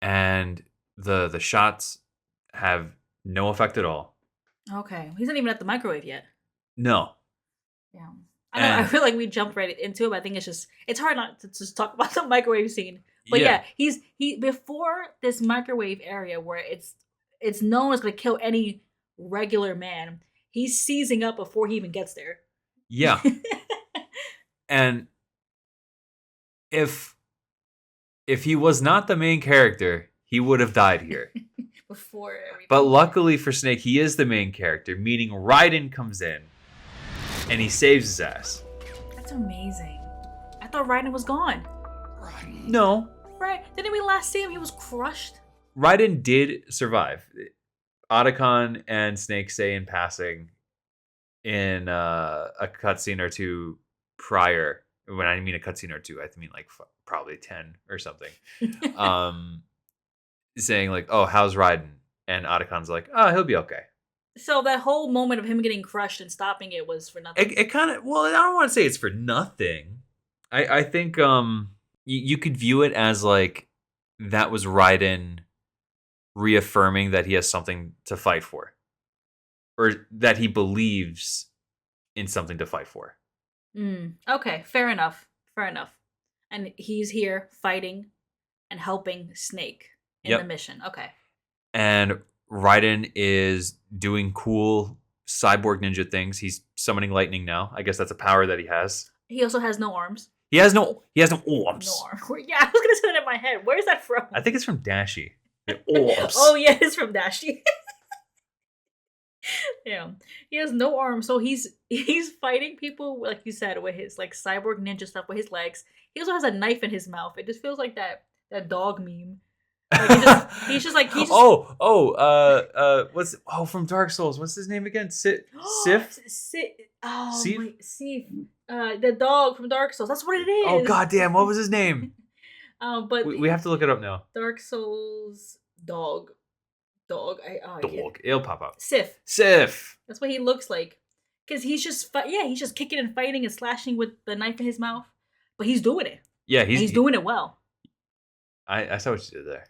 Speaker 2: and the shots have no effect at all.
Speaker 1: Okay, he's not even at the microwave yet.
Speaker 2: No.
Speaker 1: Yeah, I know. I
Speaker 2: And-
Speaker 1: feel like we jumped right into it, but I think it's hard not to just talk about the microwave scene. But yeah, he before this microwave area where it's known as gonna kill any regular man. He's seizing up before he even gets there.
Speaker 2: Yeah. And if he was not the main character, he would have died here.
Speaker 1: Before everything.
Speaker 2: But luckily for Snake, he is the main character, meaning Raiden comes in and he saves his ass.
Speaker 1: That's amazing. I thought Raiden was gone.
Speaker 2: No,
Speaker 1: Right? Didn't we last see him? He was crushed.
Speaker 2: Raiden did survive. Otacon and Snake say in passing in a cutscene or two prior When I mean a cutscene or two, I mean like probably 10 or something. Um, saying like, "Oh, how's Raiden?" And Otacon's like, "Oh, he'll be okay."
Speaker 1: So that whole moment of him getting crushed and stopping it was for nothing.
Speaker 2: It kind of, well, I don't want to say it's for nothing. I think you could view it as like that was Raiden reaffirming that he has something to fight for, or that he believes in something to fight for.
Speaker 1: Okay, fair enough. Fair enough. And he's here fighting and helping Snake in
Speaker 2: Yep.
Speaker 1: the mission. Okay.
Speaker 2: And Raiden is doing cool cyborg ninja things. He's summoning lightning now. I guess that's a power that he has.
Speaker 1: He also has no arms.
Speaker 2: He has no arms.
Speaker 1: No arms. Yeah, I was gonna say that in my head. Where's that from?
Speaker 2: I think it's from Dashi. Arms.
Speaker 1: Oh yeah, it's from Dashi. Yeah, he has no arms, so he's fighting people like you said with his like cyborg ninja stuff with his legs. He also has a knife in his mouth. It just feels like that dog meme. Like he's just
Speaker 2: what's from Dark Souls? What's his name again? Sif? Sif?
Speaker 1: Wait, Sif. The dog from Dark Souls. That's what it is.
Speaker 2: Oh goddamn! What was his name?
Speaker 1: But
Speaker 2: we have to look it up now.
Speaker 1: Dark Souls dog.
Speaker 2: Dog. It'll pop up.
Speaker 1: Sif. That's what he looks like. Because he's just he's just kicking and fighting and slashing with the knife in his mouth. But he's doing it.
Speaker 2: Yeah,
Speaker 1: he's doing it well.
Speaker 2: I saw what you did there.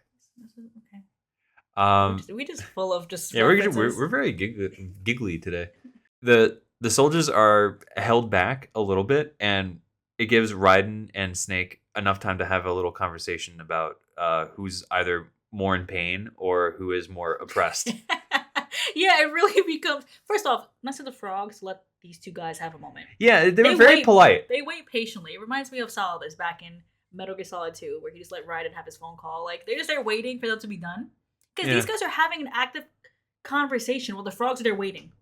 Speaker 1: Okay. We just full of just
Speaker 2: we're very giggly today. The soldiers are held back a little bit, and it gives Raiden and Snake enough time to have a little conversation about who's either more in pain or who is more oppressed.
Speaker 1: Yeah, it really becomes. First off, nice of the frogs let these two guys have a moment.
Speaker 2: Yeah, they were very polite.
Speaker 1: They wait patiently. It reminds me of Solidus back in Metal Gear Solid 2, where he just let Raiden have his phone call. Like they're just there waiting for them to be done, because these guys are having an active conversation while the frogs are there waiting.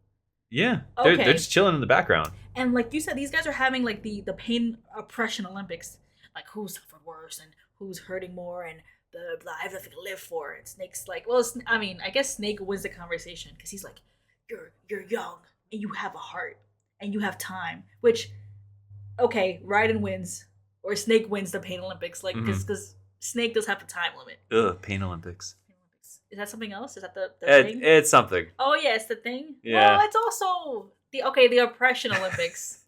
Speaker 2: Yeah, they're just chilling in the background.
Speaker 1: And like you said, these guys are having like the pain oppression Olympics, like who's suffered worse and who's hurting more, and I have nothing to live for. And Snake's like, well, I guess Snake wins the conversation because he's like, you're young and you have a heart and you have time. Which, okay, Raiden wins or Snake wins the Pain Olympics, like because Snake does have the time limit.
Speaker 2: Ugh, Pain Olympics.
Speaker 1: Is that something else? Is that the thing?
Speaker 2: It's something.
Speaker 1: Oh yeah, it's the thing.
Speaker 2: Yeah.
Speaker 1: Well, it's also the oppression Olympics.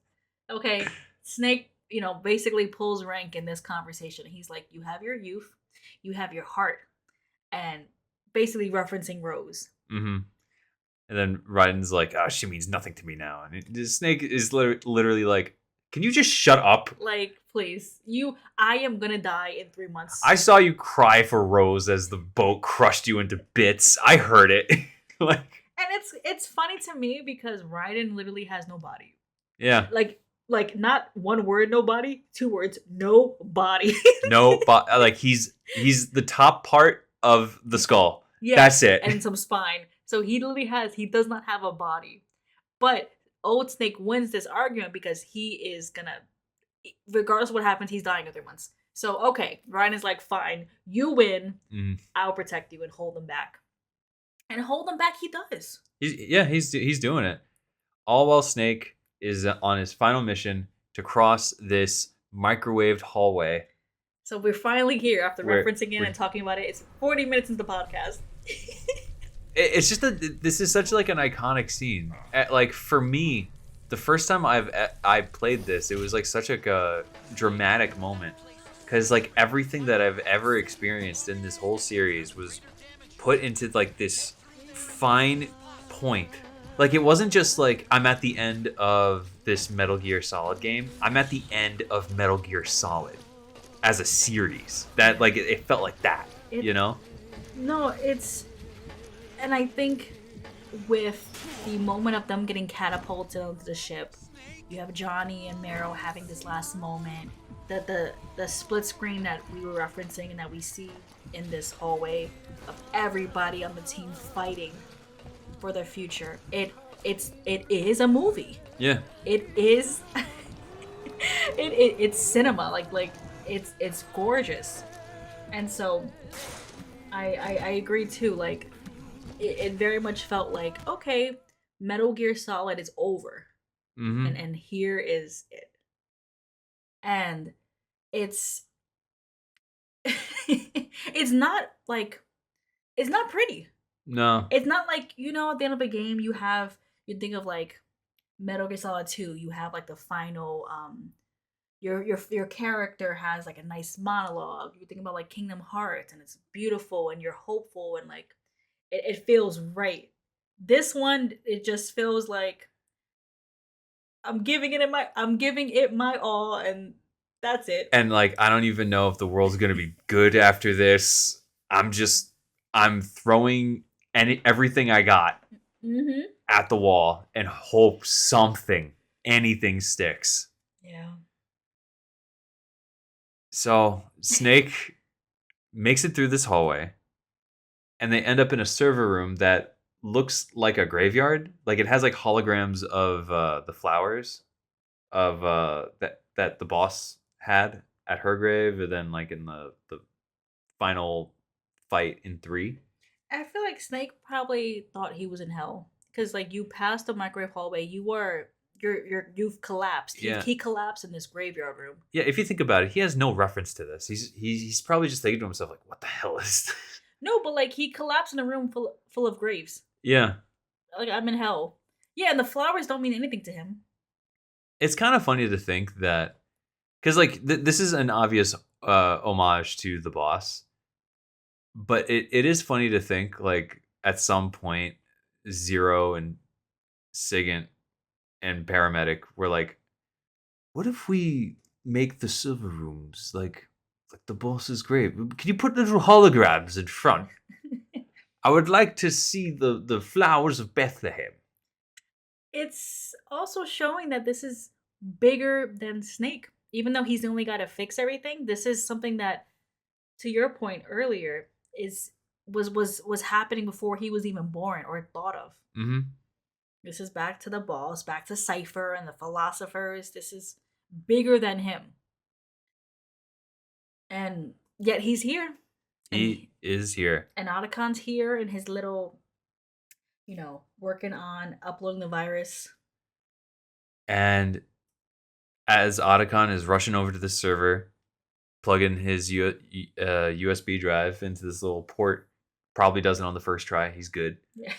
Speaker 1: Okay, Snake, basically pulls rank in this conversation. He's like, you have your youth. You have your heart, and basically referencing Rose.
Speaker 2: Mm-hmm. And then Raiden's like, "Oh, she means nothing to me now." And the Snake is literally like, "Can you just shut up?
Speaker 1: Like, please, I am gonna die in 3 months."
Speaker 2: I saw you cry for Rose as the boat crushed you into bits. I heard it." And
Speaker 1: it's funny to me because Raiden literally has no body.
Speaker 2: Yeah.
Speaker 1: Like not one word, no body, 2 words, no body.
Speaker 2: No, like he's the top part of the skull. Yeah, that's it.
Speaker 1: And some spine. So he does not have a body. But Old Snake wins this argument because he is gonna, regardless of what happens, he's dying in 3 months. So okay, Ryan is like, fine, you win, I'll protect you and hold him back. And hold him back he does.
Speaker 2: He's doing it. All while Snake is on his final mission to cross this microwaved hallway.
Speaker 1: So we're finally here after referencing it and talking about it. It's 40 minutes into the podcast.
Speaker 2: It's just that this is such like an iconic scene. Like for me, the first time I played this, it was like such a dramatic moment because like everything that I've ever experienced in this whole series was put into like this fine point. Like, it wasn't just like, I'm at the end of this Metal Gear Solid game. I'm at the end of Metal Gear Solid as a series. That, like, it felt like that, No,
Speaker 1: and I think with the moment of them getting catapulted onto the ship, you have Johnny and Marrow having this last moment. The split screen that we were referencing and that we see in this hallway of everybody on the team fighting for their future. It is a movie.
Speaker 2: Yeah.
Speaker 1: It is. It's cinema. Like it's gorgeous, and so I agree too. Like it very much felt like, okay, Metal Gear Solid is over, and here is it. and it's it's not like it's not pretty.
Speaker 2: No.
Speaker 1: It's not like, at the end of a game you think of like Metal Gear Solid 2, you have like the final your character has like a nice monologue. You think about like Kingdom Hearts and it's beautiful and you're hopeful and like it feels right. This one, it just feels like I'm giving it my all, and that's it.
Speaker 2: And like, I don't even know if the world's gonna be good after this. I'm throwing everything I got
Speaker 1: Mm-hmm.
Speaker 2: at the wall and hope anything sticks.
Speaker 1: Yeah.
Speaker 2: So Snake makes it through this hallway, and they end up in a server room that looks like a graveyard. Like it has like holograms of the flowers of that the boss had at her grave, and then like in the final fight in 3.
Speaker 1: I feel like Snake probably thought he was in hell because like you passed the microwave hallway, you've collapsed.
Speaker 2: Yeah.
Speaker 1: He collapsed in this graveyard room.
Speaker 2: Yeah, if you think about it, he has no reference to this. He's probably just thinking to himself like, "What the hell is this?"
Speaker 1: No, but like he collapsed in a room full of graves.
Speaker 2: Yeah,
Speaker 1: Like I'm in hell. Yeah, and the flowers don't mean anything to him.
Speaker 2: it's kind of funny to think that because like this is an obvious homage to the boss, but it is funny to think like at some point Zero and Sigint and Paramedic were like, what if we make the server rooms like the boss's grave? Can you put little holograms in front? I would like to see the flowers of Bethlehem.
Speaker 1: It's also showing that this is bigger than Snake. Even though he's the only guy to fix everything, this is something that, to your point earlier, was happening before he was even born or thought of.
Speaker 2: Mm-hmm.
Speaker 1: This is back to the boss, back to Cypher and the philosophers. This is bigger than him. And yet he's here.
Speaker 2: He is here.
Speaker 1: And Otacon's here in his little, working on uploading the virus.
Speaker 2: And as Otacon is rushing over to the server, plugging his USB drive into this little port, probably does it on the first try. He's good.
Speaker 1: Yeah.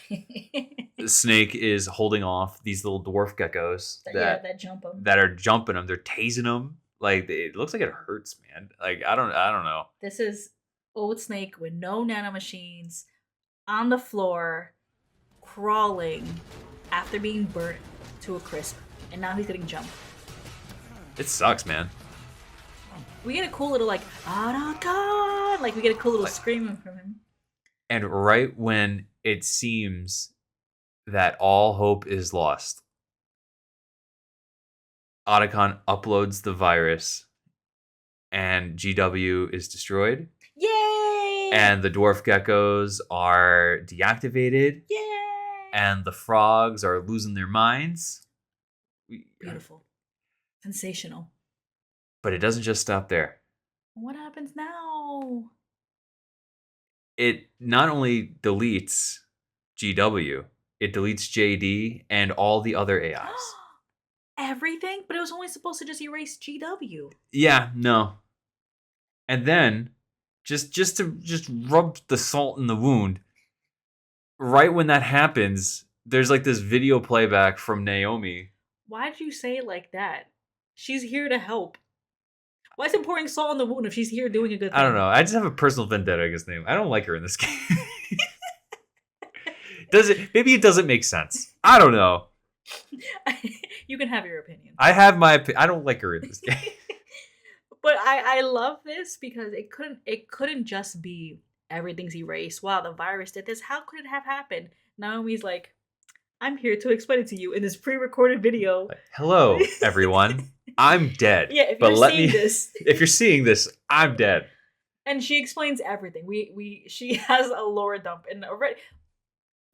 Speaker 2: Snake is holding off these little dwarf geckos
Speaker 1: that jump him.
Speaker 2: that are jumping him. They're tasing him. Like it looks like it hurts, man. Like I don't know.
Speaker 1: This is old Snake with no nanomachines on the floor, crawling after being burnt to a crisp, and now he's getting jumped.
Speaker 2: It sucks, man.
Speaker 1: We get a cool little like Otacon, like we get a cool little
Speaker 2: Like-
Speaker 1: screaming from him.
Speaker 2: And right when it seems that all hope is lost, Otacon uploads the virus and GW is destroyed.
Speaker 1: Yay!
Speaker 2: And the dwarf geckos are deactivated.
Speaker 1: Yay!
Speaker 2: And the frogs are losing their minds.
Speaker 1: Beautiful. Sensational.
Speaker 2: But it doesn't just stop there.
Speaker 1: What happens now?
Speaker 2: It not only deletes GW, it deletes JD and all the other AIs.
Speaker 1: Everything? But it was only supposed to just erase GW.
Speaker 2: Yeah, no. And then, just to rub the salt in the wound, right when that happens, there's like this video playback from Naomi.
Speaker 1: Why did you say it like that? She's here to help. Why is it pouring salt on the wound if she's here doing a good thing?
Speaker 2: I don't know. I just have a personal vendetta against Naomi. I don't like her in this game. Maybe it doesn't make sense. I don't know.
Speaker 1: You can have your opinion.
Speaker 2: I have my I don't like her in this game.
Speaker 1: But I love this because it couldn't just be everything's erased. Wow, the virus did this. How could it have happened? Naomi's like, I'm here to explain it to you in this pre-recorded video.
Speaker 2: Hello, everyone. I'm dead.
Speaker 1: Yeah, if
Speaker 2: but
Speaker 1: you're
Speaker 2: let
Speaker 1: seeing
Speaker 2: me,
Speaker 1: this.
Speaker 2: if you're seeing this, I'm dead.
Speaker 1: And she explains everything. She has a lore dump and already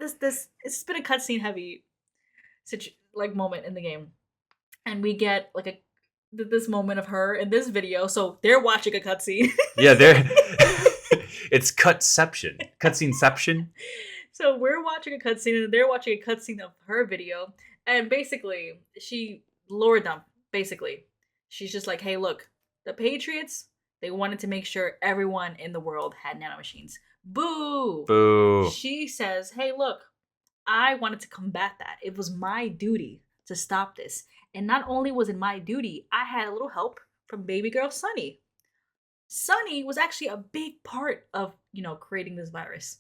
Speaker 1: it's been a cutscene heavy moment in the game. And we get like this moment of her in this video, so they're watching a cutscene.
Speaker 2: Yeah, it's cutsceneception.
Speaker 1: So we're watching a cutscene and they're watching a cutscene of her video. And basically, she lore dump, basically. She's just like, hey, look, the Patriots, they wanted to make sure everyone in the world had nanomachines. Boo!
Speaker 2: Boo.
Speaker 1: She says, hey, look, I wanted to combat that. It was my duty to stop this. And not only was it my duty, I had a little help from baby girl Sunny. Sunny was actually a big part of, creating this virus.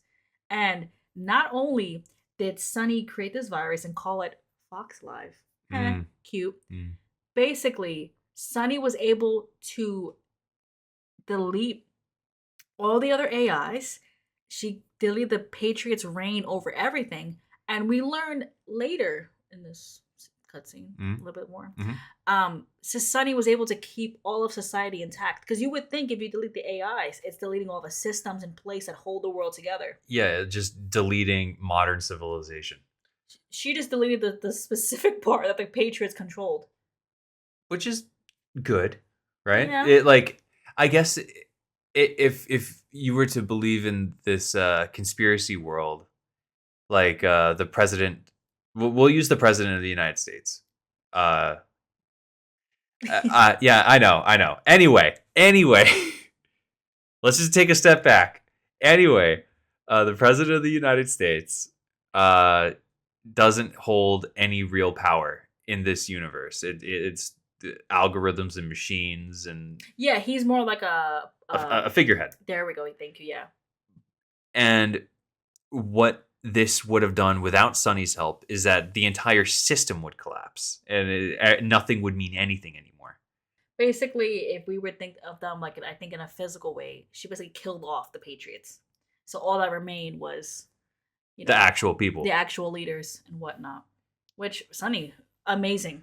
Speaker 1: And not only did Sunny create this virus and call it Fox Live, cute. Basically, Sunny was able to delete all the other AIs. She deleted the Patriots' reign over everything. And we learned later in this cutscene a little bit more. So Sunny was able to keep all of society intact. Because you would think if you delete the AIs, it's deleting all the systems in place that hold the world together.
Speaker 2: Yeah, just deleting modern civilization.
Speaker 1: She just deleted the specific part that the Patriots controlled.
Speaker 2: Which is good, right?
Speaker 1: Yeah.
Speaker 2: It like, I guess if you were to believe in this conspiracy world, like the president, we'll use the president of the United States. Yeah, I know. Anyway, let's just take a step back. Anyway, the president of the United States doesn't hold any real power in this universe. It's algorithms and machines and
Speaker 1: Yeah, he's more like
Speaker 2: a figurehead.
Speaker 1: There we go. Thank you. Yeah.
Speaker 2: And what this would have done without Sunny's help is that the entire system would collapse and nothing would mean anything anymore.
Speaker 1: Basically, if we would think of them like I think in a physical way, she basically killed off the Patriots. So all that remained was,
Speaker 2: The actual people.
Speaker 1: the actual leaders and whatnot. Which Sunny, amazing.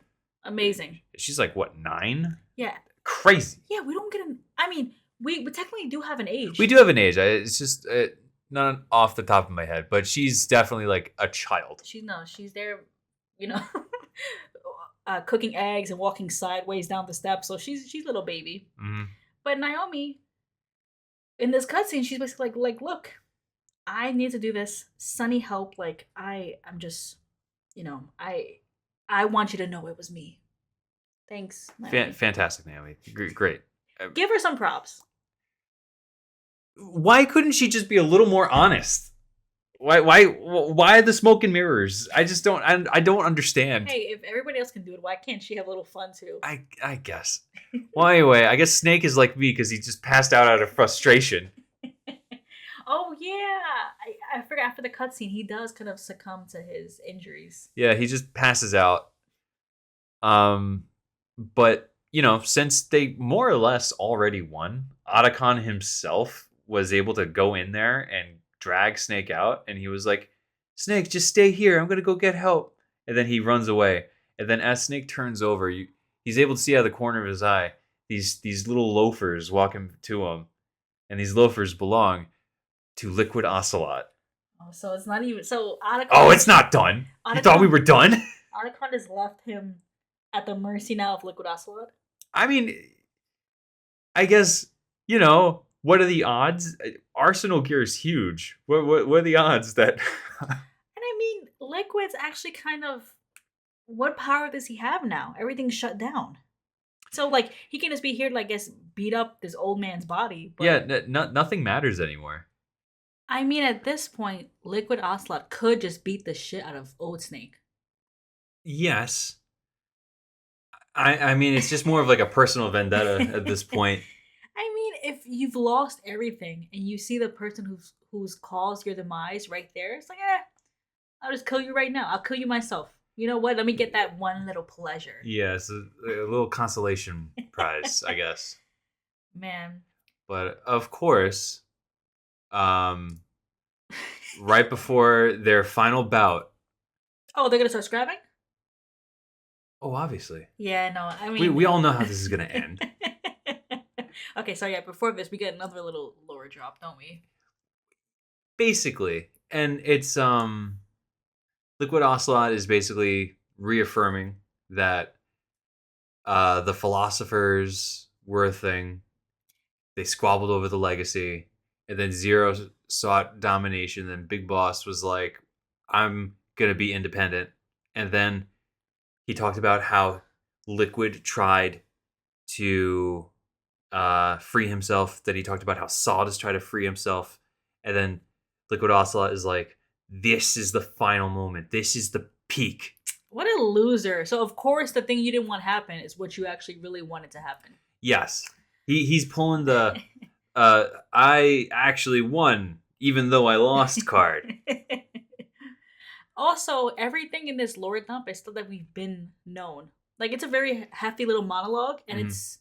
Speaker 2: She's like, what, 9?
Speaker 1: Yeah.
Speaker 2: Crazy.
Speaker 1: Yeah, we don't get an. I mean, we technically do have an age.
Speaker 2: We do have an age. It's just not off the top of my head, but she's definitely like a child.
Speaker 1: She's there, cooking eggs and walking sideways down the steps. So she's a little baby.
Speaker 2: Mm-hmm.
Speaker 1: But Naomi, in this cutscene, she's basically like, look, I need to do this. Sunny help. Like I'm just, I want you to know it was me. Thanks, Naomi.
Speaker 2: Fantastic, Naomi. Great.
Speaker 1: Give her some props.
Speaker 2: Why couldn't she just be a little more honest? Why the smoke and mirrors? I just don't. I don't understand.
Speaker 1: Hey, if everybody else can do it, why can't she have a little fun too?
Speaker 2: I guess. Well, anyway, I guess Snake is like me because he just passed out of frustration.
Speaker 1: Oh yeah, I forgot. After the cutscene, he does kind of succumb to his injuries.
Speaker 2: Yeah, he just passes out. But since they more or less already won, Otacon himself was able to go in there and drag Snake out, and he was like, "Snake, just stay here. I'm gonna go get help." And then he runs away. And then as Snake turns over, he's able to see out of the corner of his eye these little loafers walking to him, and these loafers belong to Liquid Ocelot.
Speaker 1: Oh, so it's not even so. Otacon,
Speaker 2: Oh, it's not done. You thought we were done?
Speaker 1: Otacon has left him at the mercy now of Liquid Ocelot.
Speaker 2: I mean, I guess what are the odds? Arsenal gear is huge. What are the odds that?
Speaker 1: And I mean, Liquid's actually kind of. What power does he have now? Everything's shut down. So like he can just be here to, I guess, beat up this old man's body. But,
Speaker 2: Yeah, nothing matters anymore.
Speaker 1: I mean, at this point, Liquid Ocelot could just beat the shit out of Old Snake.
Speaker 2: Yes. I mean, it's just more of like a personal vendetta at this point.
Speaker 1: I mean, if you've lost everything and you see the person who's caused your demise right there, it's like, I'll just kill you right now. I'll kill you myself. You know what? Let me get that one little pleasure.
Speaker 2: Yeah, it's a little consolation prize, I guess.
Speaker 1: Man.
Speaker 2: But of course, right before their final bout.
Speaker 1: Oh, they're gonna start scrapping?
Speaker 2: Oh, obviously.
Speaker 1: Yeah, no, I mean
Speaker 2: We all know how this is gonna end.
Speaker 1: Okay, so yeah, before this we get another little lore drop, don't we?
Speaker 2: Basically. And it's Liquid Ocelot is basically reaffirming that the philosophers were a thing. They squabbled over the legacy, and then Zero sought domination. Then Big Boss was like, I'm gonna be independent. And then he talked about how Liquid tried to free himself, that he talked about how Sawdust tried to free himself, and then Liquid Ocelot is like, this is the final moment. This is the peak.
Speaker 1: What a loser. So of course the thing you didn't want to happen is what you actually really wanted to happen.
Speaker 2: Yes. He's pulling the I actually won even though I lost card.
Speaker 1: Also, everything in this lore dump is stuff that we've been known. Like, it's a very hefty little monologue, and
Speaker 2: Mhm.
Speaker 1: it's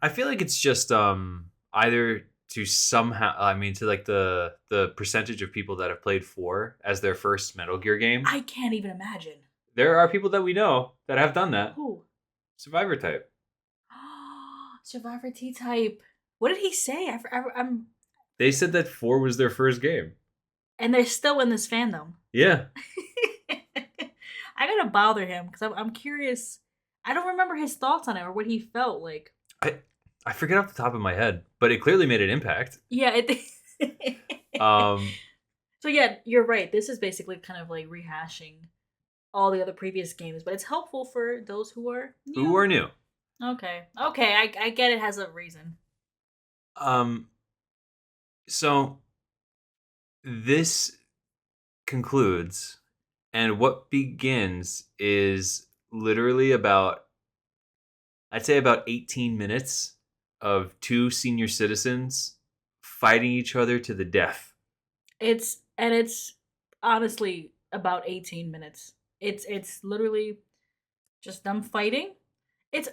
Speaker 2: I feel like it's just either to somehow, I mean, to like the percentage of people that have played 4 as their first Metal Gear game.
Speaker 1: I can't even imagine.
Speaker 2: There are people that we know that have done that.
Speaker 1: Who?
Speaker 2: Survivor type.
Speaker 1: Survivor T-Type. What did he say? I'm
Speaker 2: They said that 4 was their first game.
Speaker 1: and they're still in this fandom.
Speaker 2: Yeah.
Speaker 1: I gotta bother him because I'm curious. I don't remember his thoughts on it or what he felt like.
Speaker 2: I forget off the top of my head, but it clearly made an impact.
Speaker 1: Yeah. It,
Speaker 2: Um,
Speaker 1: so yeah, you're right. This is basically kind of like rehashing all the other previous games, but it's helpful for those who are new.
Speaker 2: who are new?
Speaker 1: Okay. I get it has a reason.
Speaker 2: So this concludes, and what begins is literally about, I'd say about 18 minutes of 2 senior citizens fighting each other to the death.
Speaker 1: It's honestly about 18 minutes. It's literally just them fighting. It's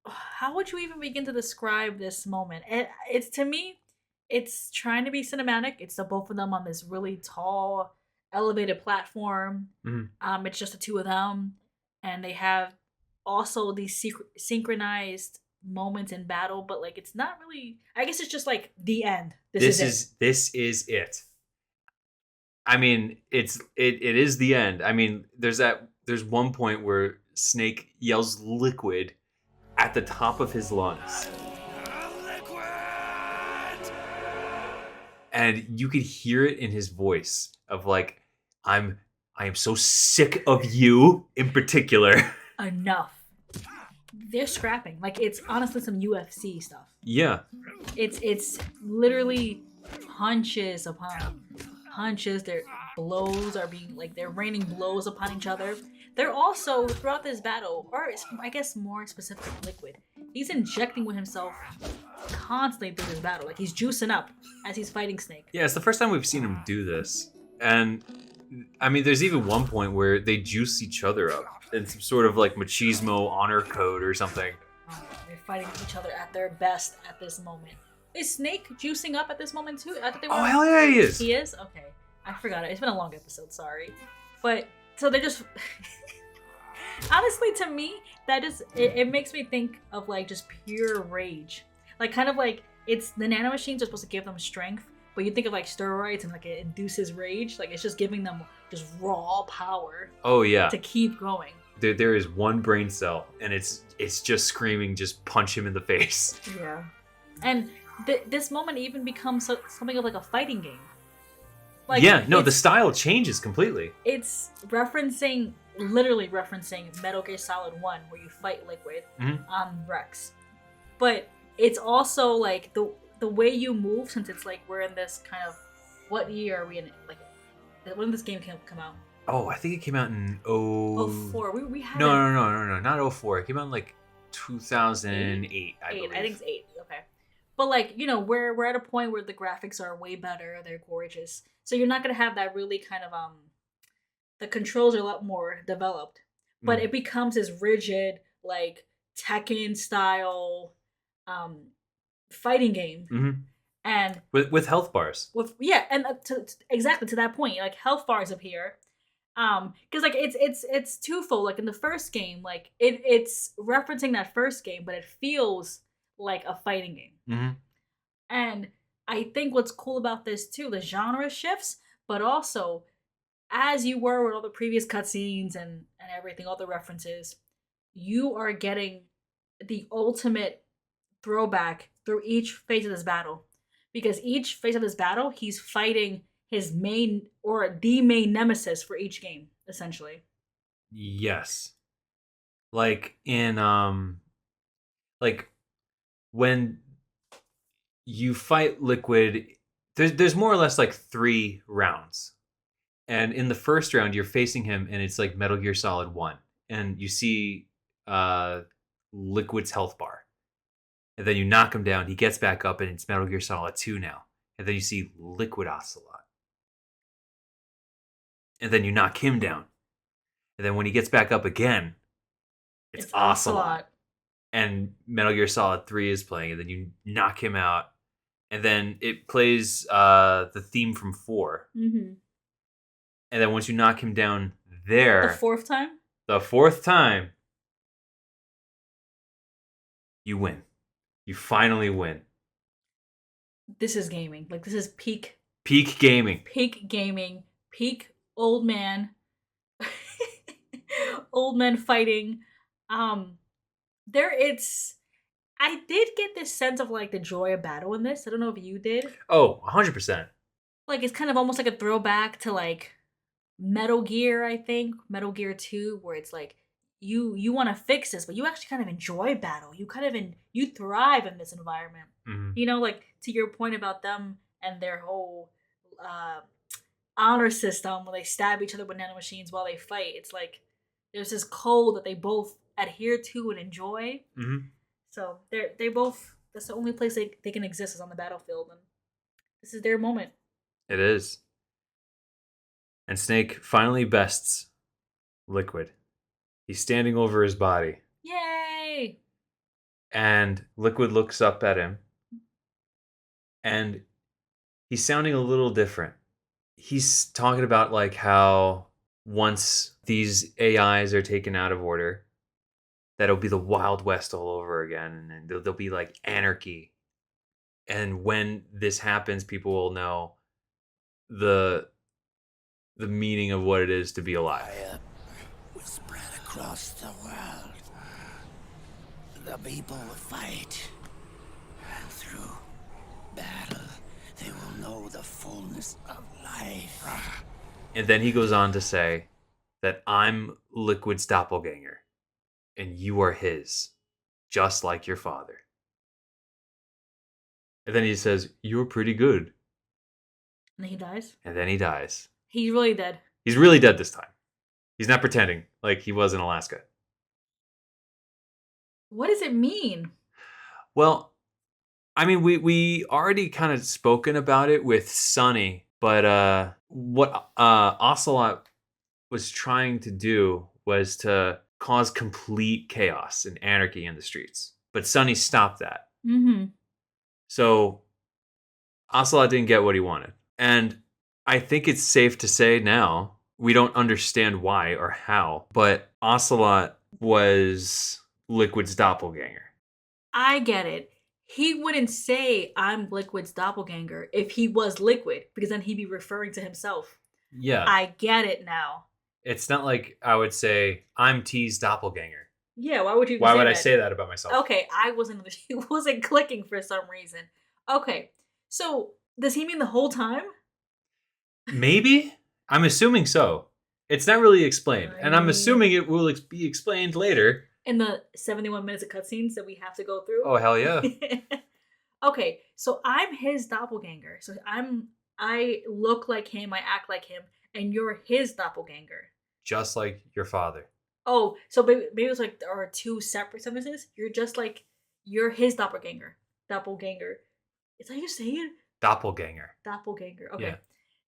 Speaker 1: how would you even begin to describe this moment? It's to me, it's trying to be cinematic. It's the both of them on this really tall, elevated platform.
Speaker 2: Mhm.
Speaker 1: It's just the two of them, and they have also these synchronized moments in battle. But like, it's not really. I guess it's just like the end. This is it.
Speaker 2: It. I mean, it is the end. I mean, there's one point where Snake yells liquid at the top of his lungs. And you could hear it in his voice of like, I am so sick of you in particular.
Speaker 1: Enough. They're scrapping. Like, it's honestly some UFC stuff.
Speaker 2: Yeah.
Speaker 1: It's literally punches upon punches. Their blows are being like they're raining blows upon each other. They're also throughout this battle, or I guess more specific, Liquid. He's injecting with himself constantly through this battle. Like, he's juicing up as he's fighting Snake.
Speaker 2: Yeah, it's the first time we've seen him do this. And I mean, there's even one point where they juice each other up in some sort of like machismo honor code or something.
Speaker 1: They're fighting each other at their best at this moment. Is Snake juicing up at this moment too? I thought they were.
Speaker 2: Oh, hell yeah, he is.
Speaker 1: He is? Okay. I forgot it. It's been a long episode, sorry. But, so they're just... Honestly, to me, that just... It makes me think of, like, just pure rage. Like, kind of like, it's... The nanomachines are supposed to give them strength, but you think of, like, steroids and, like, it induces rage. Like, it's just giving them just raw power
Speaker 2: Oh, yeah.
Speaker 1: to keep going.
Speaker 2: There is one brain cell, and it's just screaming, just punch him in the face.
Speaker 1: Yeah. And this moment even becomes something of, like, a fighting game. Like,
Speaker 2: yeah, no, the
Speaker 1: it's-
Speaker 2: style changes completely.
Speaker 1: It's literally referencing Metal Gear Solid 1, where you fight Liquid
Speaker 2: Mhm.
Speaker 1: on Rex. But it's also like the way you move, since it's like we're in this kind of, what year are we in? Like, when did this game come out?
Speaker 2: Oh, I think it came out in
Speaker 1: Oh, 4. We had
Speaker 2: No, not 04. It came out in like 2008, I believe.
Speaker 1: I think it's 8. Okay, but like, you know, we're at a point where the graphics are way better. They're gorgeous, so you're not gonna have that really kind of the controls are a lot more developed, but
Speaker 2: Mm.
Speaker 1: it becomes this rigid, like Tekken style fighting game.
Speaker 2: Mhm.
Speaker 1: And
Speaker 2: With health bars.
Speaker 1: and exactly to that point, like health bars appear. Because like it's twofold. Like in the first game, like it's referencing that first game, but it feels like a fighting game.
Speaker 2: Mm-hmm.
Speaker 1: And I think what's cool about this too, the genre shifts, but also as you were with all the previous cutscenes and everything, all the references, you are getting the ultimate throwback through each phase of this battle. Because each phase of this battle, he's fighting his main or the main nemesis for each game, essentially.
Speaker 2: Yes. Like in like when you fight Liquid, there's more or less like 3 rounds. And in the first round, you're facing him, and it's like Metal Gear Solid 1. And you see Liquid's health bar. And then you knock him down. He gets back up, and it's Metal Gear Solid 2 now. And then you see Liquid Ocelot. And then you knock him down. And then when he gets back up again, it's Ocelot. And Metal Gear Solid 3 is playing, and then you knock him out. And then it plays the theme from 4.
Speaker 1: Mm-hmm.
Speaker 2: And then once you knock him down there...
Speaker 1: The 4th time?
Speaker 2: The 4th time, you win. You finally win.
Speaker 1: This is gaming. Like, this is peak
Speaker 2: gaming.
Speaker 1: Peak gaming. Peak old man. Old men fighting. I did get this sense of, like, the joy of battle in this. I don't know if you did.
Speaker 2: Oh, 100%.
Speaker 1: Like, it's kind of almost like a throwback to, like, Metal Gear, I think. Metal Gear 2, where it's like, you want to fix this, but you actually kind of enjoy battle. You kind of you thrive in this environment.
Speaker 2: Mm-hmm.
Speaker 1: You know, like, to your point about them and their whole honor system where they stab each other with nanomachines while they fight. It's like there's this code that they both adhere to and enjoy.
Speaker 2: Mm-hmm.
Speaker 1: So they both, that's the only place they can exist is on the battlefield, and this is their moment.
Speaker 2: It is. And Snake finally bests Liquid. He's standing over his body.
Speaker 1: Yay!
Speaker 2: And Liquid looks up at him. And he's sounding a little different. He's talking about like how once these AIs are taken out of order, that'll be the Wild West all over again. And there'll be like anarchy. And when this happens, people will know the meaning of what it is to be alive.
Speaker 5: Fire will spread across the world. The people will fight. And through battle, they will know the fullness of life.
Speaker 2: And then he goes on to say that I'm Liquid's doppelganger, and you are his, just like your father. And then he says, you're pretty good.
Speaker 1: And then he dies.
Speaker 2: And then he dies.
Speaker 1: He's really dead.
Speaker 2: He's really dead this time. He's not pretending like he was in Alaska.
Speaker 1: What does it mean?
Speaker 2: Well, I mean, we already kind of spoken about it with Sonny, but what Ocelot was trying to do was to cause complete chaos and anarchy in the streets. But Sonny stopped that.
Speaker 1: Mm-hmm.
Speaker 2: So Ocelot didn't get what he wanted. And I think it's safe to say now, we don't understand why or how, but Ocelot was Liquid's doppelganger.
Speaker 1: I get it. He wouldn't say I'm Liquid's doppelganger if he was Liquid, because then he'd be referring to himself.
Speaker 2: Yeah.
Speaker 1: I get it now.
Speaker 2: It's not like I would say, I'm T's doppelganger.
Speaker 1: Yeah, why would you
Speaker 2: Why
Speaker 1: say
Speaker 2: would
Speaker 1: that?
Speaker 2: I say that about myself?
Speaker 1: Okay, it wasn't clicking for some reason. Okay, so does he mean the whole time?
Speaker 2: Maybe? I'm assuming so. It's not really explained. And I'm assuming it will be explained later.
Speaker 1: In the 71 minutes of cutscenes that we have to go through?
Speaker 2: Oh, hell yeah.
Speaker 1: Okay, so I'm his doppelganger. So I look like him, I act like him, and you're his doppelganger.
Speaker 2: Just like your father.
Speaker 1: Oh, so maybe it's like there are 2 separate sentences. You're his doppelganger. Doppelganger. Is that how you say it?
Speaker 2: Doppelganger.
Speaker 1: Doppelganger. Okay.
Speaker 2: Yeah.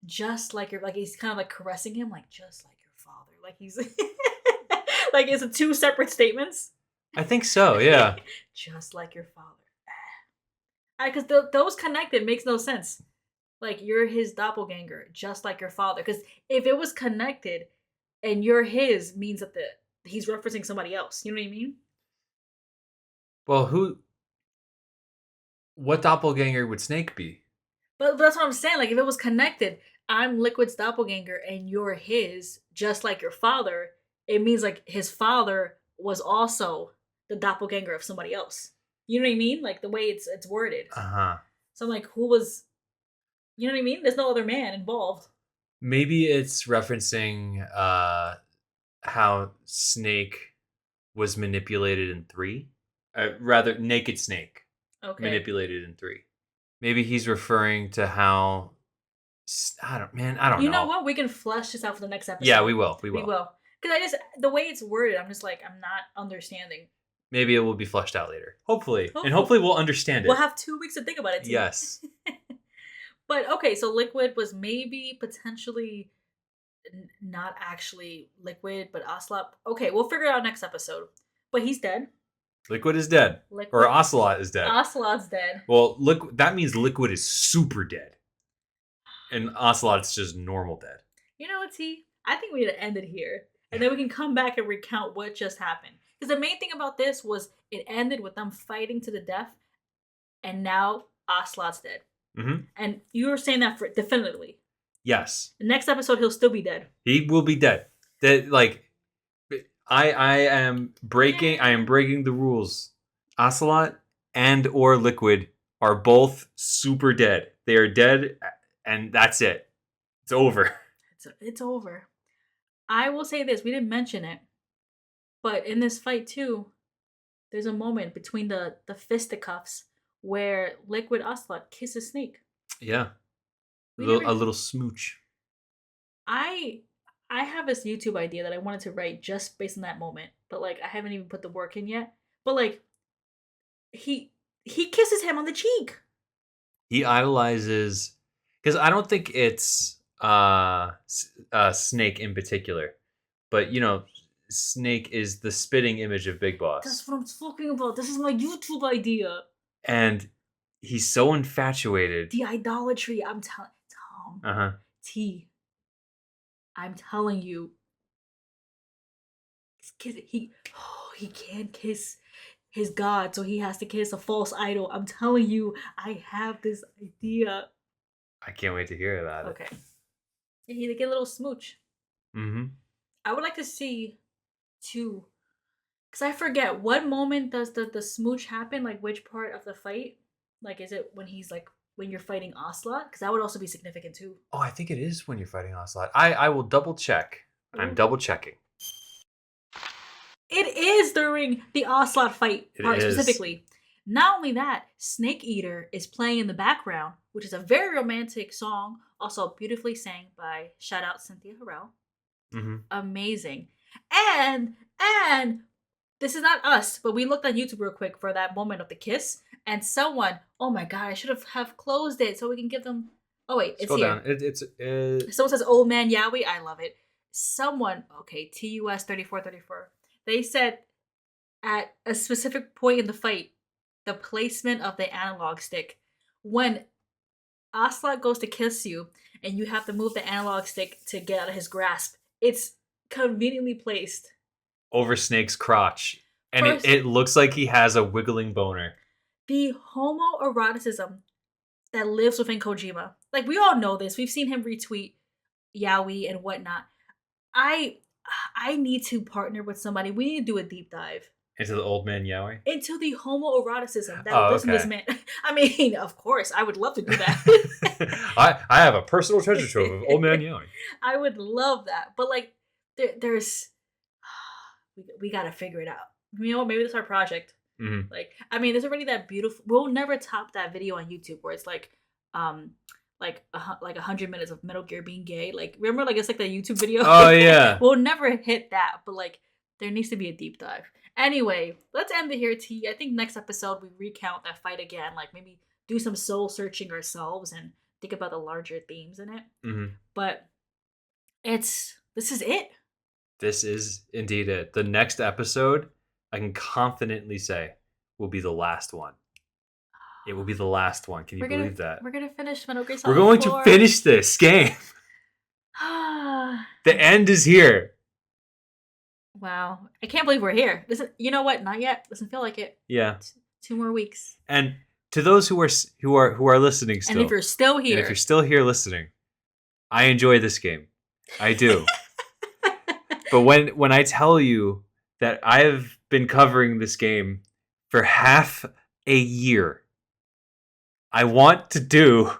Speaker 1: Just like he's kind of like caressing him, like just like your father. Like he's like, is it 2 separate statements?
Speaker 2: I think so, yeah.
Speaker 1: Just like your father. Because those connected makes no sense. Like, you're his doppelganger, just like your father. Because if it was connected and you're his, means that he's referencing somebody else. You know what I mean?
Speaker 2: Well, what doppelganger would Snake be?
Speaker 1: But that's what I'm saying. Like, if it was connected, I'm Liquid's doppelganger and you're his, just like your father, it means like his father was also the doppelganger of somebody else. You know what I mean? Like the way it's worded.
Speaker 2: Uh-huh.
Speaker 1: So I'm like, who was, you know what I mean? There's no other man involved.
Speaker 2: Maybe it's referencing how Snake was manipulated in 3. Rather, Naked Snake.
Speaker 1: Okay.
Speaker 2: manipulated in 3. Maybe he's referring to how I don't know.
Speaker 1: You know what? We can flesh this out for the next episode.
Speaker 2: Yeah, we will.
Speaker 1: We will. Because the way it's worded, I'm just like, I'm not understanding.
Speaker 2: Maybe it will be fleshed out later. Hopefully.
Speaker 1: Hopefully.
Speaker 2: And hopefully we'll understand it.
Speaker 1: We'll have 2 weeks to think about it too.
Speaker 2: Yes.
Speaker 1: But okay, so Liquid was maybe potentially not actually Liquid, but Ocelot. Okay, we'll figure it out next episode. But he's dead.
Speaker 2: Liquid is dead.
Speaker 1: Liquid.
Speaker 2: Or Ocelot is dead.
Speaker 1: Ocelot's dead.
Speaker 2: Well, that means Liquid is super dead. And Ocelot's just normal dead.
Speaker 1: You know what, T? I think we need to end it here. And then we can come back and recount what just happened. Because the main thing about this was it ended with them fighting to the death. And now Ocelot's dead.
Speaker 2: Mm-hmm.
Speaker 1: And you were saying that for definitively.
Speaker 2: Yes.
Speaker 1: The next episode, he'll still be dead.
Speaker 2: He will be dead. That like I am breaking the rules. Ocelot and or Liquid are both super dead. They are dead and that's it. It's over.
Speaker 1: It's over. I will say this, we didn't mention it. But in this fight too, there's a moment between the fisticuffs where Liquid Ocelot kisses Snake.
Speaker 2: Yeah.
Speaker 1: We
Speaker 2: A
Speaker 1: never-
Speaker 2: little smooch.
Speaker 1: I have this YouTube idea that I wanted to write just based on that moment, but like I haven't even put the work in yet. But like he kisses him on the cheek.
Speaker 2: He idolizes because I don't think it's Snake in particular, but you know, Snake is the spitting image of Big Boss.
Speaker 1: That's what I'm talking about. This is my YouTube idea.
Speaker 2: And he's so infatuated.
Speaker 1: The idolatry. I'm telling Tom.
Speaker 2: Uh-huh.
Speaker 1: T. I'm telling you. He can't kiss his god, so he has to kiss a false idol. I'm telling you, I have this idea.
Speaker 2: I can't wait to hear about it.
Speaker 1: Okay. Yeah, they get a little smooch.
Speaker 2: Mm-hmm.
Speaker 1: I would like to see too, because I forget what moment does the smooch happen. Like which part of the fight? Like is it when he's like when you're fighting Ocelot? Because that would also be significant too.
Speaker 2: Oh, I think it is when you're fighting Ocelot. I will double check. I'm
Speaker 1: Ooh.
Speaker 2: double checking.
Speaker 1: It is during the Ocelot fight
Speaker 2: It
Speaker 1: part
Speaker 2: is.
Speaker 1: specifically. Not only that, Snake Eater is playing in the background, which is a very romantic song, also beautifully sang by shout out Cynthia Harrell.
Speaker 2: Mm-hmm.
Speaker 1: Amazing. And this is not us, but we looked on YouTube real quick for that moment of the kiss, and someone, oh my god, I should have closed it so we can give them. Oh wait, it's
Speaker 2: Scroll
Speaker 1: here.
Speaker 2: down. It's
Speaker 1: Someone says Old Man Yowie. I love it. Someone, okay, TUS 3434. They said at a specific point in the fight, the placement of the analog stick. When Ocelot goes to kiss you and you have to move the analog stick to get out of his grasp, it's conveniently placed.
Speaker 2: over Snake's crotch. And
Speaker 1: First-
Speaker 2: it looks like he has a wiggling boner.
Speaker 1: The homoeroticism that lives within Kojima. Like, we all know this. We've seen him retweet Yaoi and whatnot. I need to partner with somebody. We need to do a deep dive
Speaker 2: Into the old man Yowie.
Speaker 1: into the homoeroticism that
Speaker 2: Oh,
Speaker 1: lives in this
Speaker 2: okay.
Speaker 1: man. I mean, of course, I would love to do that.
Speaker 2: I have a personal treasure trove of old man Yowie.
Speaker 1: I would love that. But like, there's we gotta figure it out. You know what? Maybe that's our project.
Speaker 2: Mhm.
Speaker 1: Like, I mean, there's already that beautiful. We'll never top that video on YouTube where it's like 100 minutes of Metal Gear being gay. Like, remember, like it's like that YouTube video.
Speaker 2: Oh, yeah.
Speaker 1: We'll never hit that, but like, there needs to be a deep dive. Anyway, let's end it here, T. I think next episode we recount that fight again. Like, maybe do some soul searching ourselves and think about the larger themes in it.
Speaker 2: Mhm.
Speaker 1: But this is it.
Speaker 2: This is indeed it. The next episode, I can confidently say, will be the last one. It will be the last one. Can you believe that?
Speaker 1: We're gonna finish Metal Gear
Speaker 2: We're
Speaker 1: Solid
Speaker 2: going
Speaker 1: 4.
Speaker 2: to finish this game. The end is here.
Speaker 1: Wow, I can't believe we're here. You know what? Not yet. Doesn't feel like it.
Speaker 2: Yeah.
Speaker 1: 2 more weeks.
Speaker 2: And to those who are listening still,
Speaker 1: And if you're still
Speaker 2: and
Speaker 1: here,
Speaker 2: if you're still here listening, I enjoy this game. I do. But when I tell you that I've been covering this game for half a year, I want to do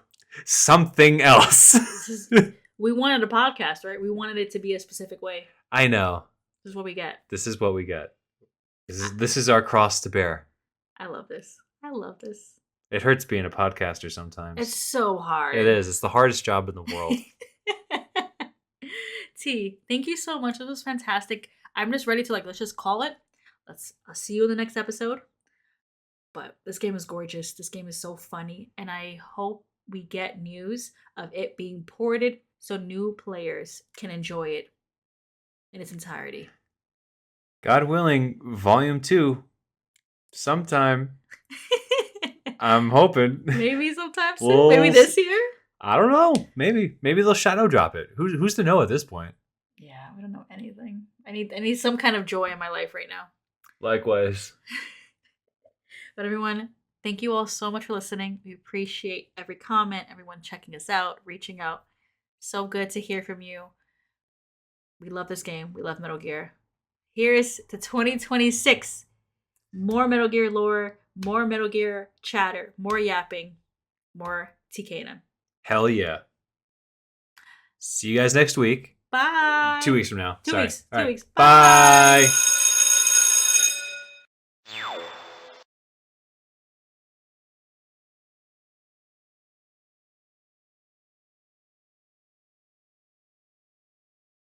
Speaker 2: something else.
Speaker 1: we wanted a podcast, right? We wanted it to be a specific way.
Speaker 2: I know.
Speaker 1: This is what we get.
Speaker 2: This is what we get. This is our cross to bear.
Speaker 1: I love this. I love this.
Speaker 2: It hurts being a podcaster sometimes.
Speaker 1: It's so hard.
Speaker 2: It is. It's the hardest job in the world.
Speaker 1: T, thank you so much. This was fantastic. I'm just ready to let's just call it. I'll see you in the next episode. But this game is gorgeous. This game is so funny. And I hope we get news of it being ported so new players can enjoy it in its entirety.
Speaker 2: God willing, Volume 2, sometime. I'm hoping.
Speaker 1: Maybe sometime soon. Maybe this year.
Speaker 2: I don't know. Maybe they'll shadow drop it. Who's to know at this point?
Speaker 1: Yeah, we don't know anything. I need some kind of joy in my life right now.
Speaker 2: Likewise.
Speaker 1: But everyone, thank you all so much for listening. We appreciate every comment, everyone checking us out, reaching out. So good to hear from you. We love this game. We love Metal Gear. Here's to 2026. More Metal Gear lore, more Metal Gear chatter, more yapping, more TKN.
Speaker 2: Hell yeah. See you guys next week.
Speaker 1: Bye.
Speaker 2: 2 weeks from now.
Speaker 1: 2
Speaker 2: Sorry.
Speaker 1: weeks.
Speaker 2: All
Speaker 1: 2
Speaker 2: right.
Speaker 1: weeks.
Speaker 2: Bye.